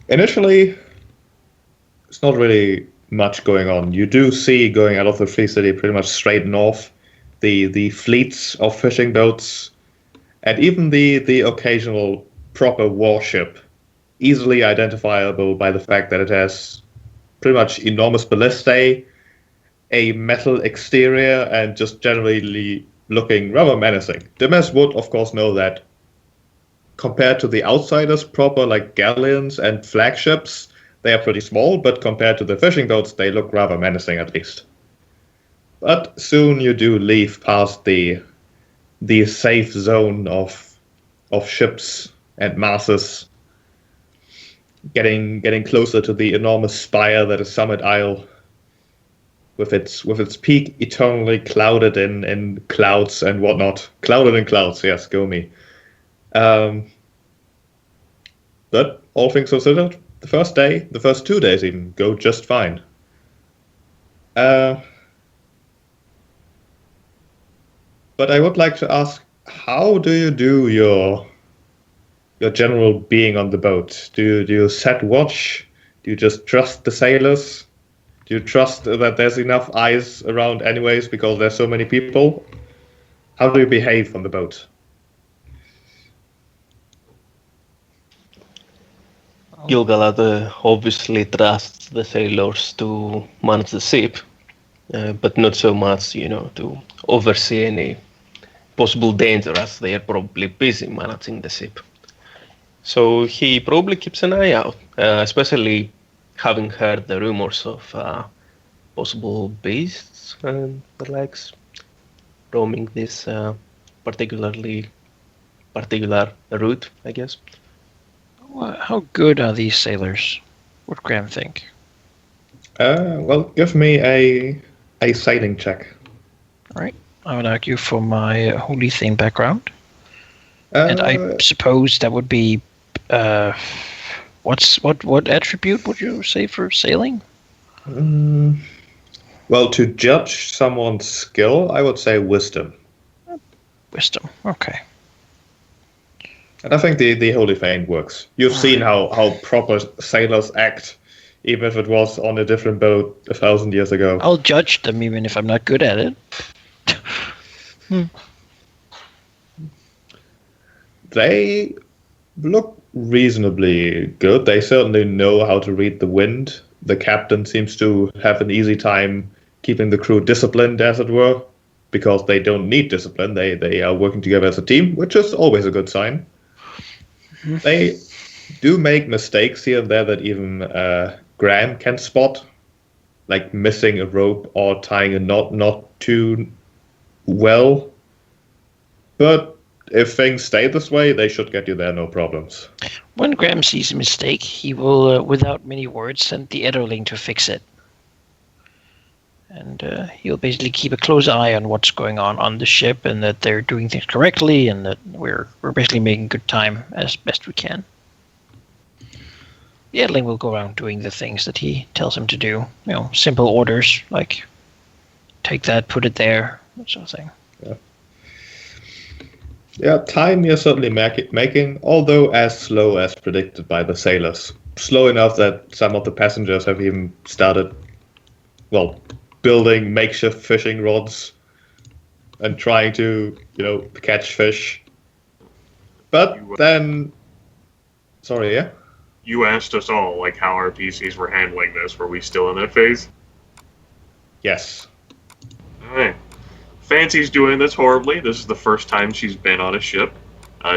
Initially, it's not really much going on. You do see going out of the Free City pretty much straight north the fleets of fishing boats and even the occasional proper warship, easily identifiable by the fact that it has pretty much enormous ballistae, a metal exterior, and just generally looking rather menacing. Demes would, of course, know that compared to the outsiders proper, like galleons and flagships, they are pretty small, but compared to the fishing boats, they look rather menacing at least. But soon you do leave past the safe zone of ships and masses, getting closer to the enormous spire that is Summit Isle, with its peak eternally clouded in clouds and whatnot. Clouded in clouds, yes, go me. But all things considered, the first day, the first 2 days even, go just fine. But I would like to ask, how do you do your general being on the boat? Do you set watch? Do you just trust the sailors? Do you trust that there's enough eyes around anyways because there's so many people? How do you behave on the boat? Gilgalad obviously trusts the sailors to manage the ship, but not so much, to oversee any possible danger as they are probably busy managing the ship. So he probably keeps an eye out, especially having heard the rumors of possible beasts and the likes roaming this particular route, I guess. How good are these sailors? What Graham think? Well, give me a sailing check. All right. I would argue for my holy thing background, and I suppose that would be what attribute would you say for sailing? Well, to judge someone's skill, I would say wisdom. Wisdom. Okay. And I think the Holy Fane works. You've seen how proper sailors act, even if it was on a different boat 1,000 years ago. I'll judge them even if I'm not good at it. They look reasonably good. They certainly know how to read the wind. The captain seems to have an easy time keeping the crew disciplined, as it were, because they don't need discipline. They are working together as a team, which is always a good sign. They do make mistakes here and there that even Graham can spot, like missing a rope or tying a knot not too well. But if things stay this way, they should get you there, no problems. When Graham sees a mistake, he will, without many words, send the Etterling to fix it. And he'll basically keep a close eye on what's going on the ship, and that they're doing things correctly, and that we're basically making good time as best we can. The Etterling will go around doing the things that he tells him to do. Simple orders like take that, put it there, that sort of thing. Yeah, time you're certainly making, although as slow as predicted by the sailors. Slow enough that some of the passengers have even started, building makeshift fishing rods and trying to, catch fish. But then... Sorry, yeah? You asked us all, how our PCs were handling this. Were we still in that phase? Yes. Alright. Fancy's doing this horribly. This is the first time she's been on a ship.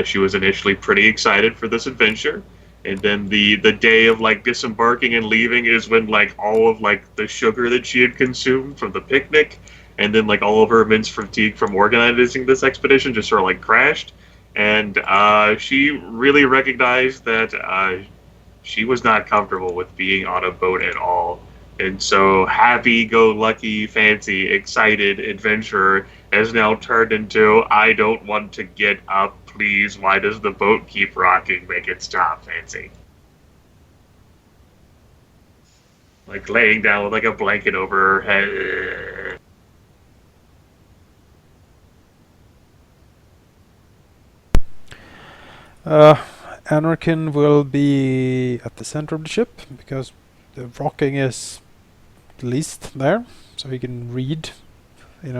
She was initially pretty excited for this adventure. And then the day of disembarking and leaving is when all of the sugar that she had consumed from the picnic, and then all of her immense fatigue from organizing this expedition just sort of crashed. And she really recognized that she was not comfortable with being on a boat at all. And so happy-go-lucky, fancy, excited adventurer has now turned into, I don't want to get up, please. Why does the boat keep rocking? Make it stop, Fancy. Like laying down with like a blanket over her head. Anarchin will be at the center of the ship because the rocking is least there, so he can read,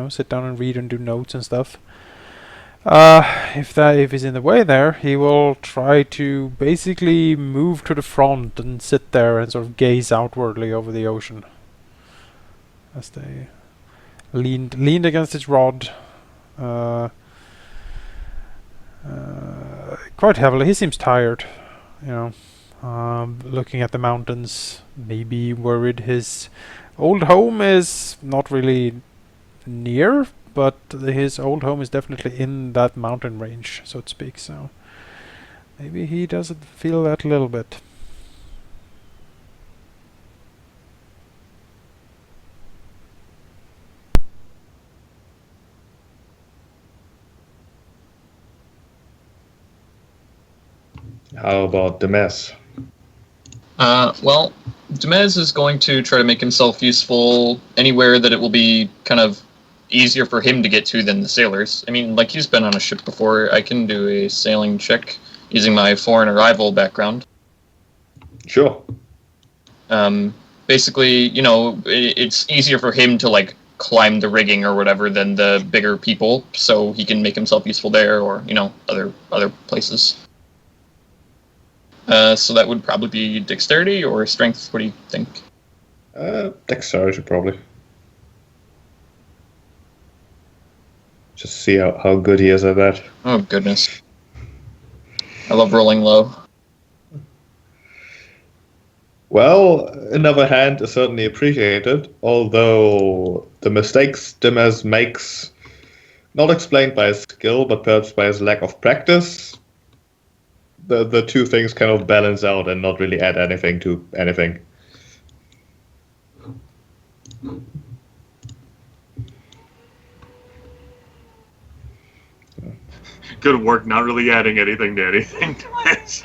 sit down and read and do notes and stuff. If he's in the way there, he will try to basically move to the front and sit there and sort of gaze outwardly over the ocean as they leaned against his rod. Quite heavily. He seems tired, looking at the mountains, maybe worried his old home is not really near, but his old home is definitely in that mountain range, so to speak, so maybe he doesn't feel that a little bit. How about the mess? Well, Demez is going to try to make himself useful anywhere that it will be kind of easier for him to get to than the sailors. I mean, like, he's been on a ship before. I can do a sailing check using my foreign arrival background. Sure. Basically, it's easier for him to, like, climb the rigging or whatever than the bigger people, so he can make himself useful there or, other places. So that would probably be dexterity or strength. What do you think? Dexterity, probably. Just see how good he is at that. Oh, goodness. I love rolling low. Well, another hand is certainly appreciated, although the mistakes Dimmers makes, not explained by his skill, but perhaps by his lack of practice, the two things kind of balance out and not really add anything to anything. Good work, not really adding anything to anything. It's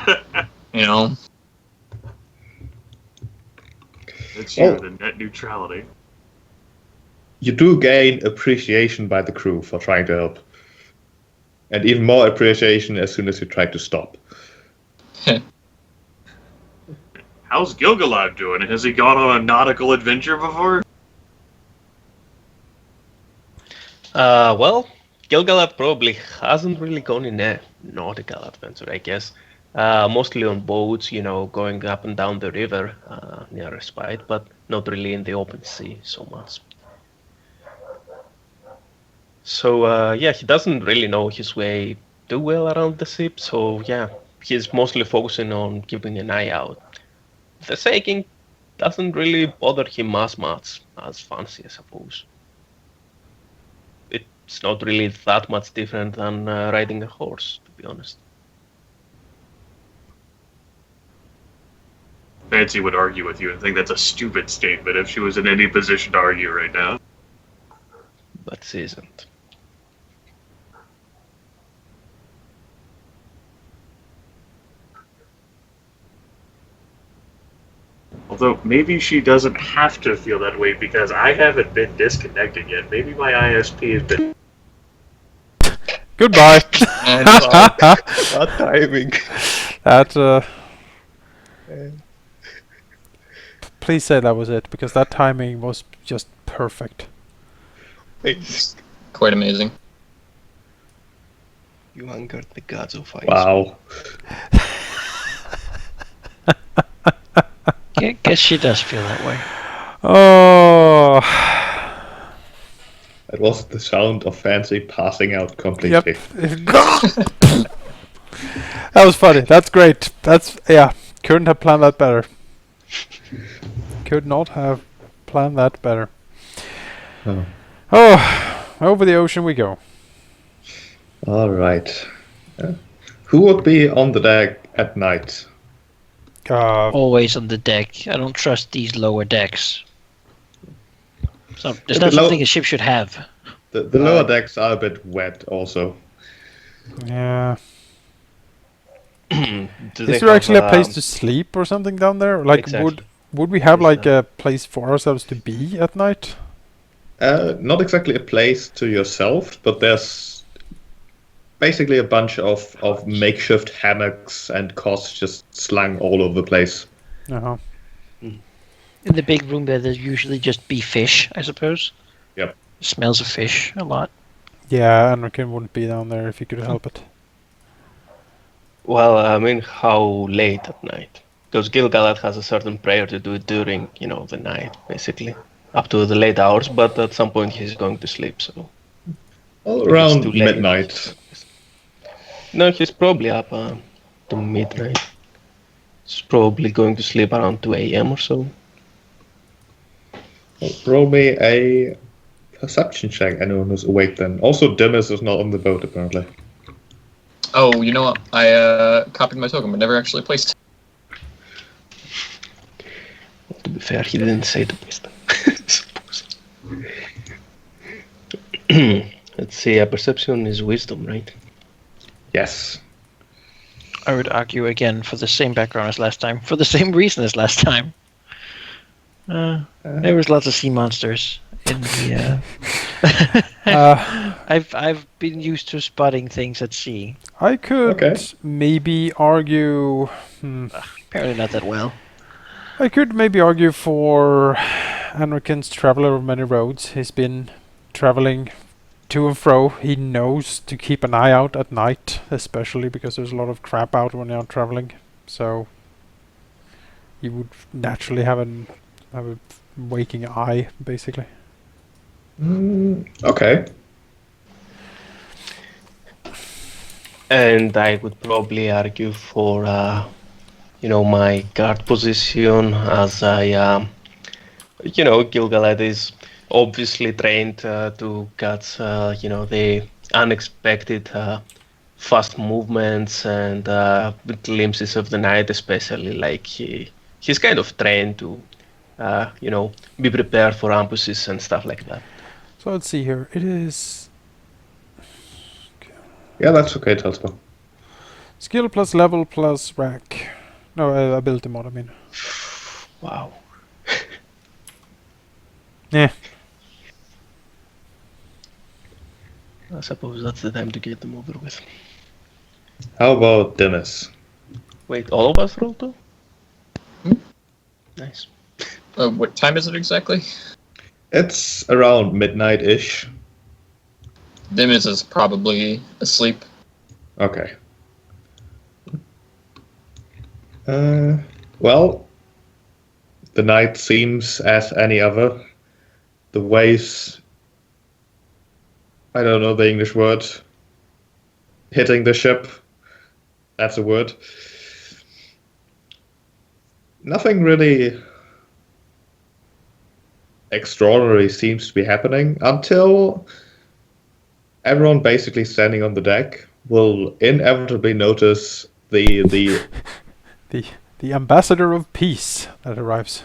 you, the net neutrality. You do gain appreciation by the crew for trying to help. And even more appreciation as soon as you try to stop. How's Gilgalad doing? Has he gone on a nautical adventure before? Well, Gilgalad probably hasn't really gone in a nautical adventure, I guess. Mostly on boats, going up and down the river near a spite, but not really in the open sea so much. So, he doesn't really know his way too well around the ship, so he's mostly focusing on keeping an eye out. The sailing doesn't really bother him as much as fancy, I suppose. It's not really that much different than riding a horse, to be honest. Fancy would argue with you and think that's a stupid statement if she was in any position to argue right now. But she isn't. Although, maybe she doesn't have to feel that way because I haven't been disconnected yet. Maybe my ISP has been... Goodbye. What timing? That, please say that was it, because that timing was just perfect. Thanks. Quite amazing. You angered the gods of ice. Wow. Guess she does feel that way. Oh. It was the sound of Fancy passing out completely. Yep. That was funny. That's great. Couldn't have planned that better. Could not have planned that better. Oh, over the ocean we go. All right. Who would be on the deck at night? Always on the deck. I don't trust these lower decks. So there's The not something a ship should have. The lower decks are a bit wet also. Yeah. Do Is they there have, actually a place to sleep or something down there? Like, Exactly. would we have Is like that- a place for ourselves to be at night? Not exactly a place to yourself, but there's basically a bunch of makeshift hammocks and cots just slung all over the place. Uh-huh. In the big room there, there's usually just be fish, I suppose. Yep. Smells of fish a lot. Yeah, Anarkin wouldn't be down there if he could help it. Well, I mean, how late at night? Because Gil-galad has a certain prayer to do during, the night, basically, up to the late hours. But at some point, he's going to sleep. So Well, if it's too around late, midnight. no, he's probably up to midnight. He's probably going to sleep around 2 a.m. or so. Well, roll me a perception check. Anyone who's awake then. Also, Dimmers is not on the boat apparently. Oh, you know what? I copied my token, but never actually placed it. To be fair, he didn't say the best. Suppose. Let's see, a perception is wisdom, right? Yes. I would argue again for the same background as last time, for the same reason as last time. There was lots of sea monsters in the. I've been used to spotting things at sea. I could Okay. maybe argue. Apparently not that well. I could maybe argue for Anarkin's traveler of many roads. He's been traveling to and fro. He knows to keep an eye out at night, especially because there's a lot of crap out when you're out traveling. So you would naturally have a waking eye, basically. Okay. And I would probably argue for, my guard position as Gil-galad is obviously trained to catch, the unexpected fast movements and glimpses of the night, especially. Like he's kind of trained to, be prepared for ambushes and stuff like that. So let's see here. It is Yeah, that's okay, Telspa. skill plus level plus rank. No, ability mod, I mean. Wow. Yeah. I suppose that's the time to get them over with. How about Dimmers? Wait, all of us roll too? Nice. What time is it exactly? It's around midnight-ish. Dimmers is probably asleep. Okay. Well, the night seems as any other. The waves, I don't know the English word, hitting the ship. That's a word. Nothing really extraordinary seems to be happening until everyone basically standing on the deck will inevitably notice the The ambassador of peace that arrives.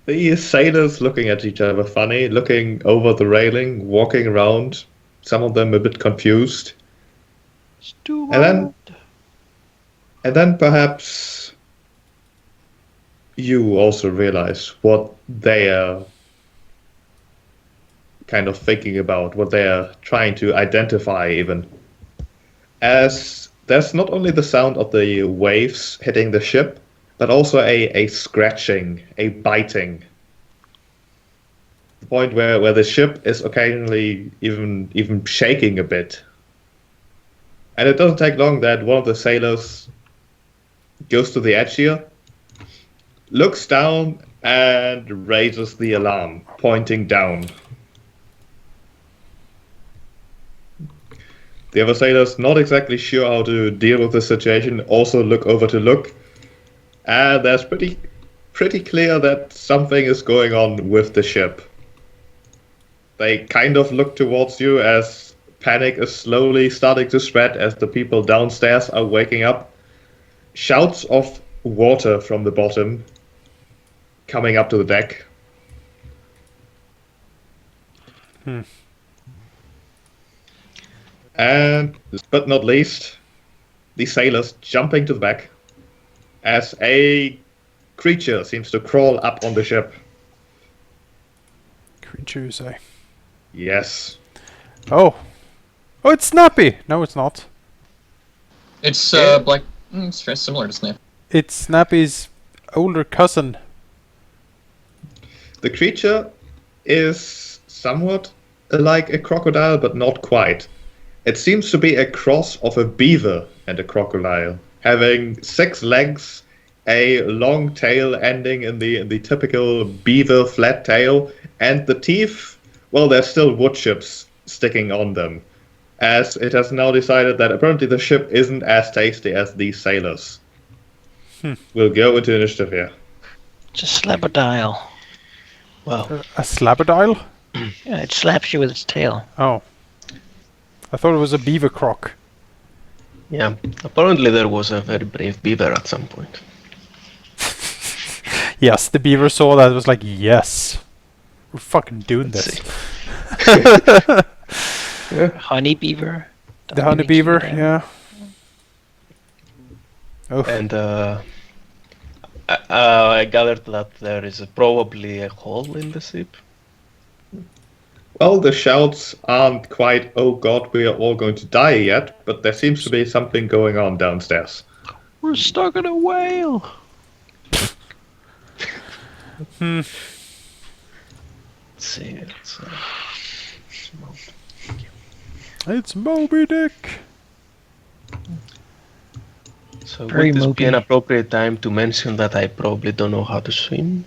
the sailors looking at each other funny, looking over the railing, walking around, some of them a bit confused. Steward. And then perhaps you also realize what they are kind of thinking about, what they are trying to identify even. As there's not only the sound of the waves hitting the ship, but also a scratching, a biting. The point where the ship is occasionally even shaking a bit. And it doesn't take long that one of the sailors goes to the edge here, looks down, and raises the alarm, pointing down. The other sailors, not exactly sure how to deal with the situation, also look over to look. And there's pretty clear that something is going on with the ship. They kind of look towards you as panic is slowly starting to spread as the people downstairs are waking up. Shouts of water from the bottom coming up to the deck. And last but not least, the sailors jumping to the back as a creature seems to crawl up on the ship. Creature, you say? Yes. Oh. Oh, it's Snappy! No, it's not. It's Yeah. black. It's very similar to Snap. It's Snappy's older cousin. The creature is somewhat like a crocodile, but not quite. It seems to be a cross of a beaver and a crocodile, having 6 legs, a long tail ending in the typical beaver flat tail, and the teeth, well, there's still wood chips sticking on them, as it has now decided that apparently the ship isn't as tasty as these sailors. We'll go into initiative here. Just slap a dial. Well, A slabadile? Yeah, it slaps you with its tail. Oh. I thought it was a beaver croc. yeah. Apparently there was a very brave beaver at some point. Yes, the beaver saw that and was like, yes. We're fucking doing Let's this. see. Honey beaver. The honey beaver, yeah. Oh, And I gathered that there is probably a hole in the ship. Well, the shouts aren't quite, oh god, we are all going to die yet, but there seems to be something going on downstairs. We're stuck in a whale. Let's see. it's Moby Dick. So Very would this be an mopey. appropriate time to mention that I probably don't know how to swim?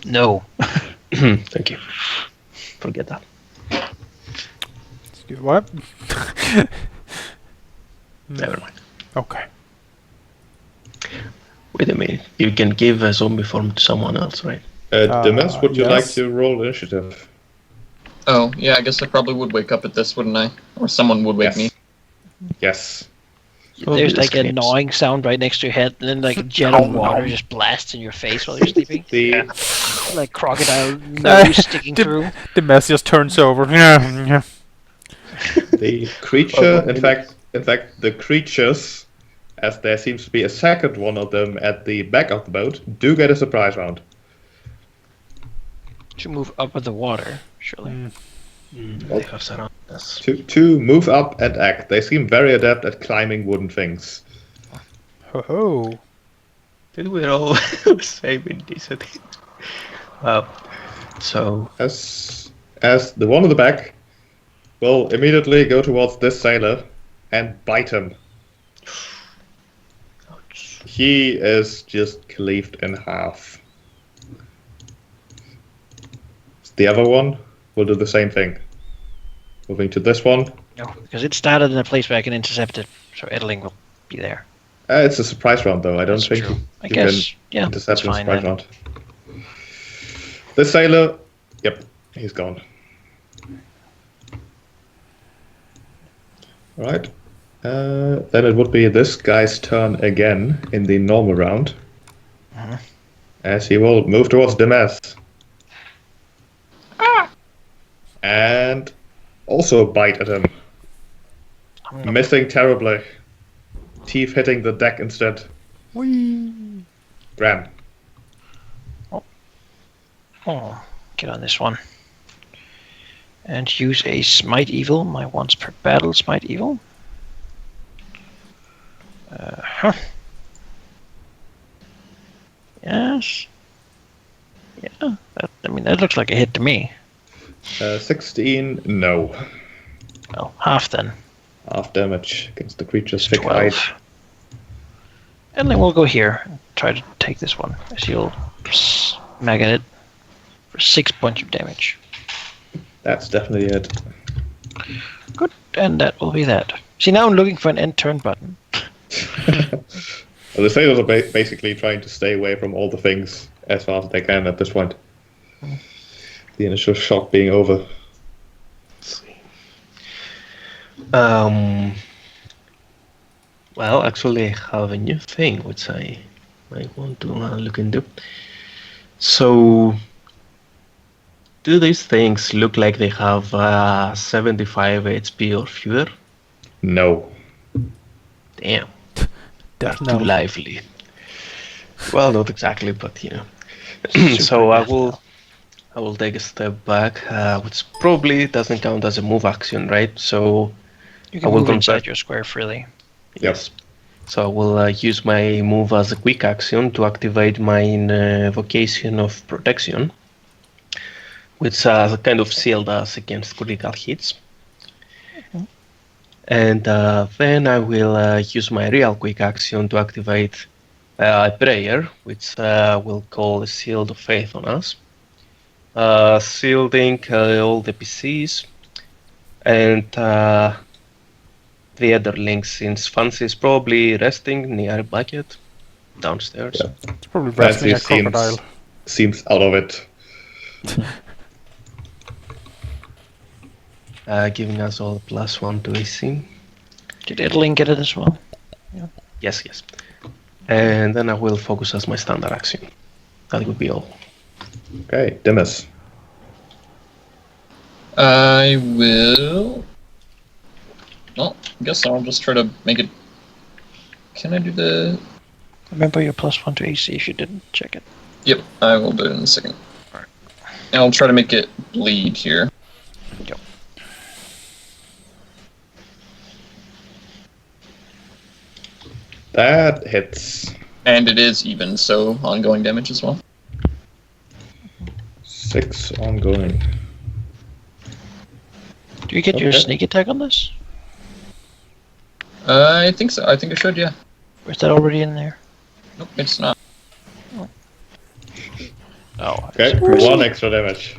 No. Thank you. Forget that. Excuse what? Never mind. Okay. Wait a minute. You can give a zombie form to someone else, right? Demes, would you like yes. to roll initiative? Oh, yeah, I guess I probably would wake up at this, wouldn't I? Or someone would wake Yes. me. Yes. There's Obvious like a claims. gnawing sound right next to your head, and then like a jet of water just blasts in your face while you're sleeping. The Like crocodile nose sticking Dip- through. The mess just turns over. Yeah. the creature, in fact, the creatures, as there seems to be a second one of them at the back of the boat, do get a surprise round. To move up with the water, surely. They have surrounded us. To move up and act. They seem very adept at climbing wooden things. Ho ho. Did we all save initiative? So As the one in the back will immediately go towards this sailor and bite him. He is just cleaved in half. The other one will do the same thing. Moving to this one. No, because it started in a place where I can intercept it, so Edling will be there. It's a surprise round, though. I don't That's think true. you, I you guess, can yeah, intercept that's a fine surprise then. round. This sailor, yep, he's gone. Alright. Then it would be this guy's turn again in the normal round. Mhm. As he will move towards Demes. And also bite at him. Missing terribly. Teeth hitting the deck instead. Whee. Bram. Oh, get on this one. And use a Smite Evil, my once per battle Smite Evil. Yes. Yeah, that looks like a hit to me. 16, no. Well, half then. Half damage against the creature's thick hide. 12. And then we'll go here and try to take this one. As you'll smack at it for 6 points of damage. That's definitely it. Good, and that will be that. See, now I'm looking for an end turn button. Well, the sailors are basically trying to stay away from all the things as far as they can at this point. The initial shock being over. let's see. Well, actually, I have a new thing which I might want to look into. So, Do these things look like they have 75 HP or fewer? No. Damn, Death too knell. lively. Well, not exactly, but you know. Super So death knell. I will take a step back, which probably doesn't count as a move action, right? So You I can will move convert. inside your square freely. Yes. So I will use my move as a quick action to activate my invocation of protection, which kind of shield us against critical hits. Mhm. And then I will use my real quick action to activate a prayer, which will call a shield of faith on us, shielding all the PCs and the other links, since Fancy is probably resting near a bucket downstairs. Yeah. It's probably Fancy wrestling a crocodile. seems out of it. Giving us all +1 to AC. Did Idling get it as well? Yes, yes. And then I will focus as my standard action. That would be all. Okay, Dimas. I will. Well, I guess I'll just try to make it. Can I do the? Remember your +1 to AC if you didn't check it. Yep, I will do it in a second. Alright. And I'll try to make it bleed here. Yep. That hits. And it is even, so ongoing damage as well. 6 ongoing. Do you get your Okay. sneak attack on this? I think so. I think I should, yeah. Or is that already in there? Nope, it's not. Oh, Okay, impressive. 1 extra damage.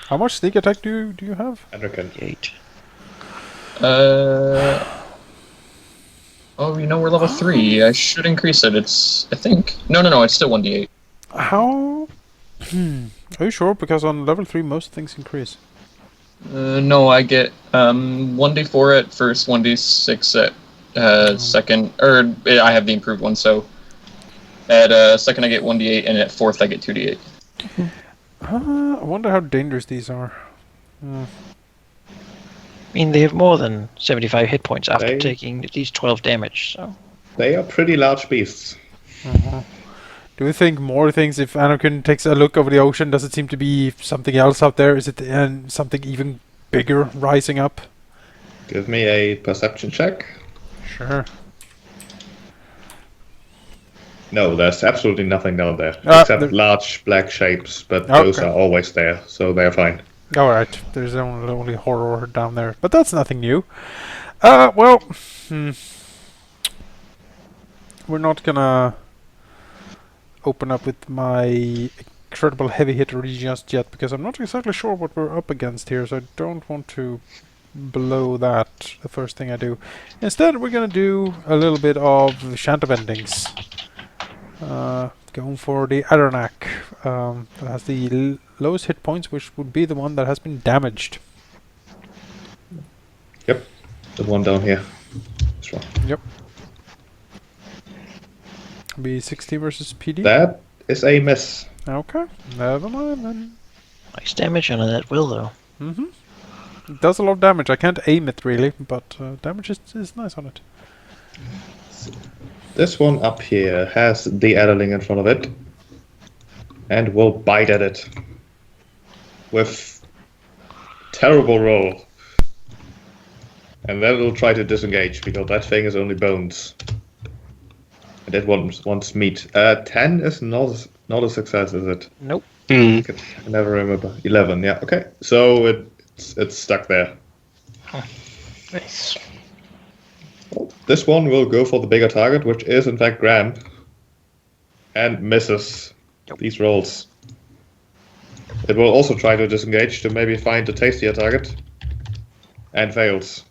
How much sneak attack do you have? I reckon. 8. Oh, you know, we're level 3. I should increase it. It's, I think. No, it's still 1d8. How? Are you sure? Because on level 3 most things increase. No, I get 1d4 at first, 1d6 at second, or I have the improved one, so at second I get 1d8, and at fourth I get 2d8. I wonder how dangerous these are. I mean, they have more than 75 hit points after They- taking at least 12 damage, so... They are pretty large beasts. Do you think more things, if Anakin takes a look over the ocean, does it seem to be something else out there? Is it something even bigger rising up? Give me a perception check. Sure. No, there's absolutely nothing down there. Ah, except there- large black shapes, but Okay. those are always there, so they're fine. Alright, there's only horror down there. But that's nothing new. Well... We're not gonna open up with my incredible heavy hitter just yet, because I'm not exactly sure what we're up against here, so I don't want to blow that the first thing I do. Instead, we're gonna do a little bit of Shanta Bendings. Going for the Adarnak. That has the lowest hit points, which would be the one that has been damaged. Yep, the one down here. That's right. Yep. Be 60 versus PD. That is a miss. Okay, never mind then. Nice damage on that will, though. It does a lot of damage. I can't aim it really, but damage is nice on it. This one up here has the Adeling in front of it, and will bite at it with terrible roll. And then it'll try to disengage, because that thing is only bones. And that wants meat. 10 is not a success, is it? Nope. I never remember. 11, yeah, okay. So it's stuck there. Nice. Well, this one will go for the bigger target, which is in fact Graham. And misses these rolls. It will also try to disengage to maybe find a tastier target. And fails.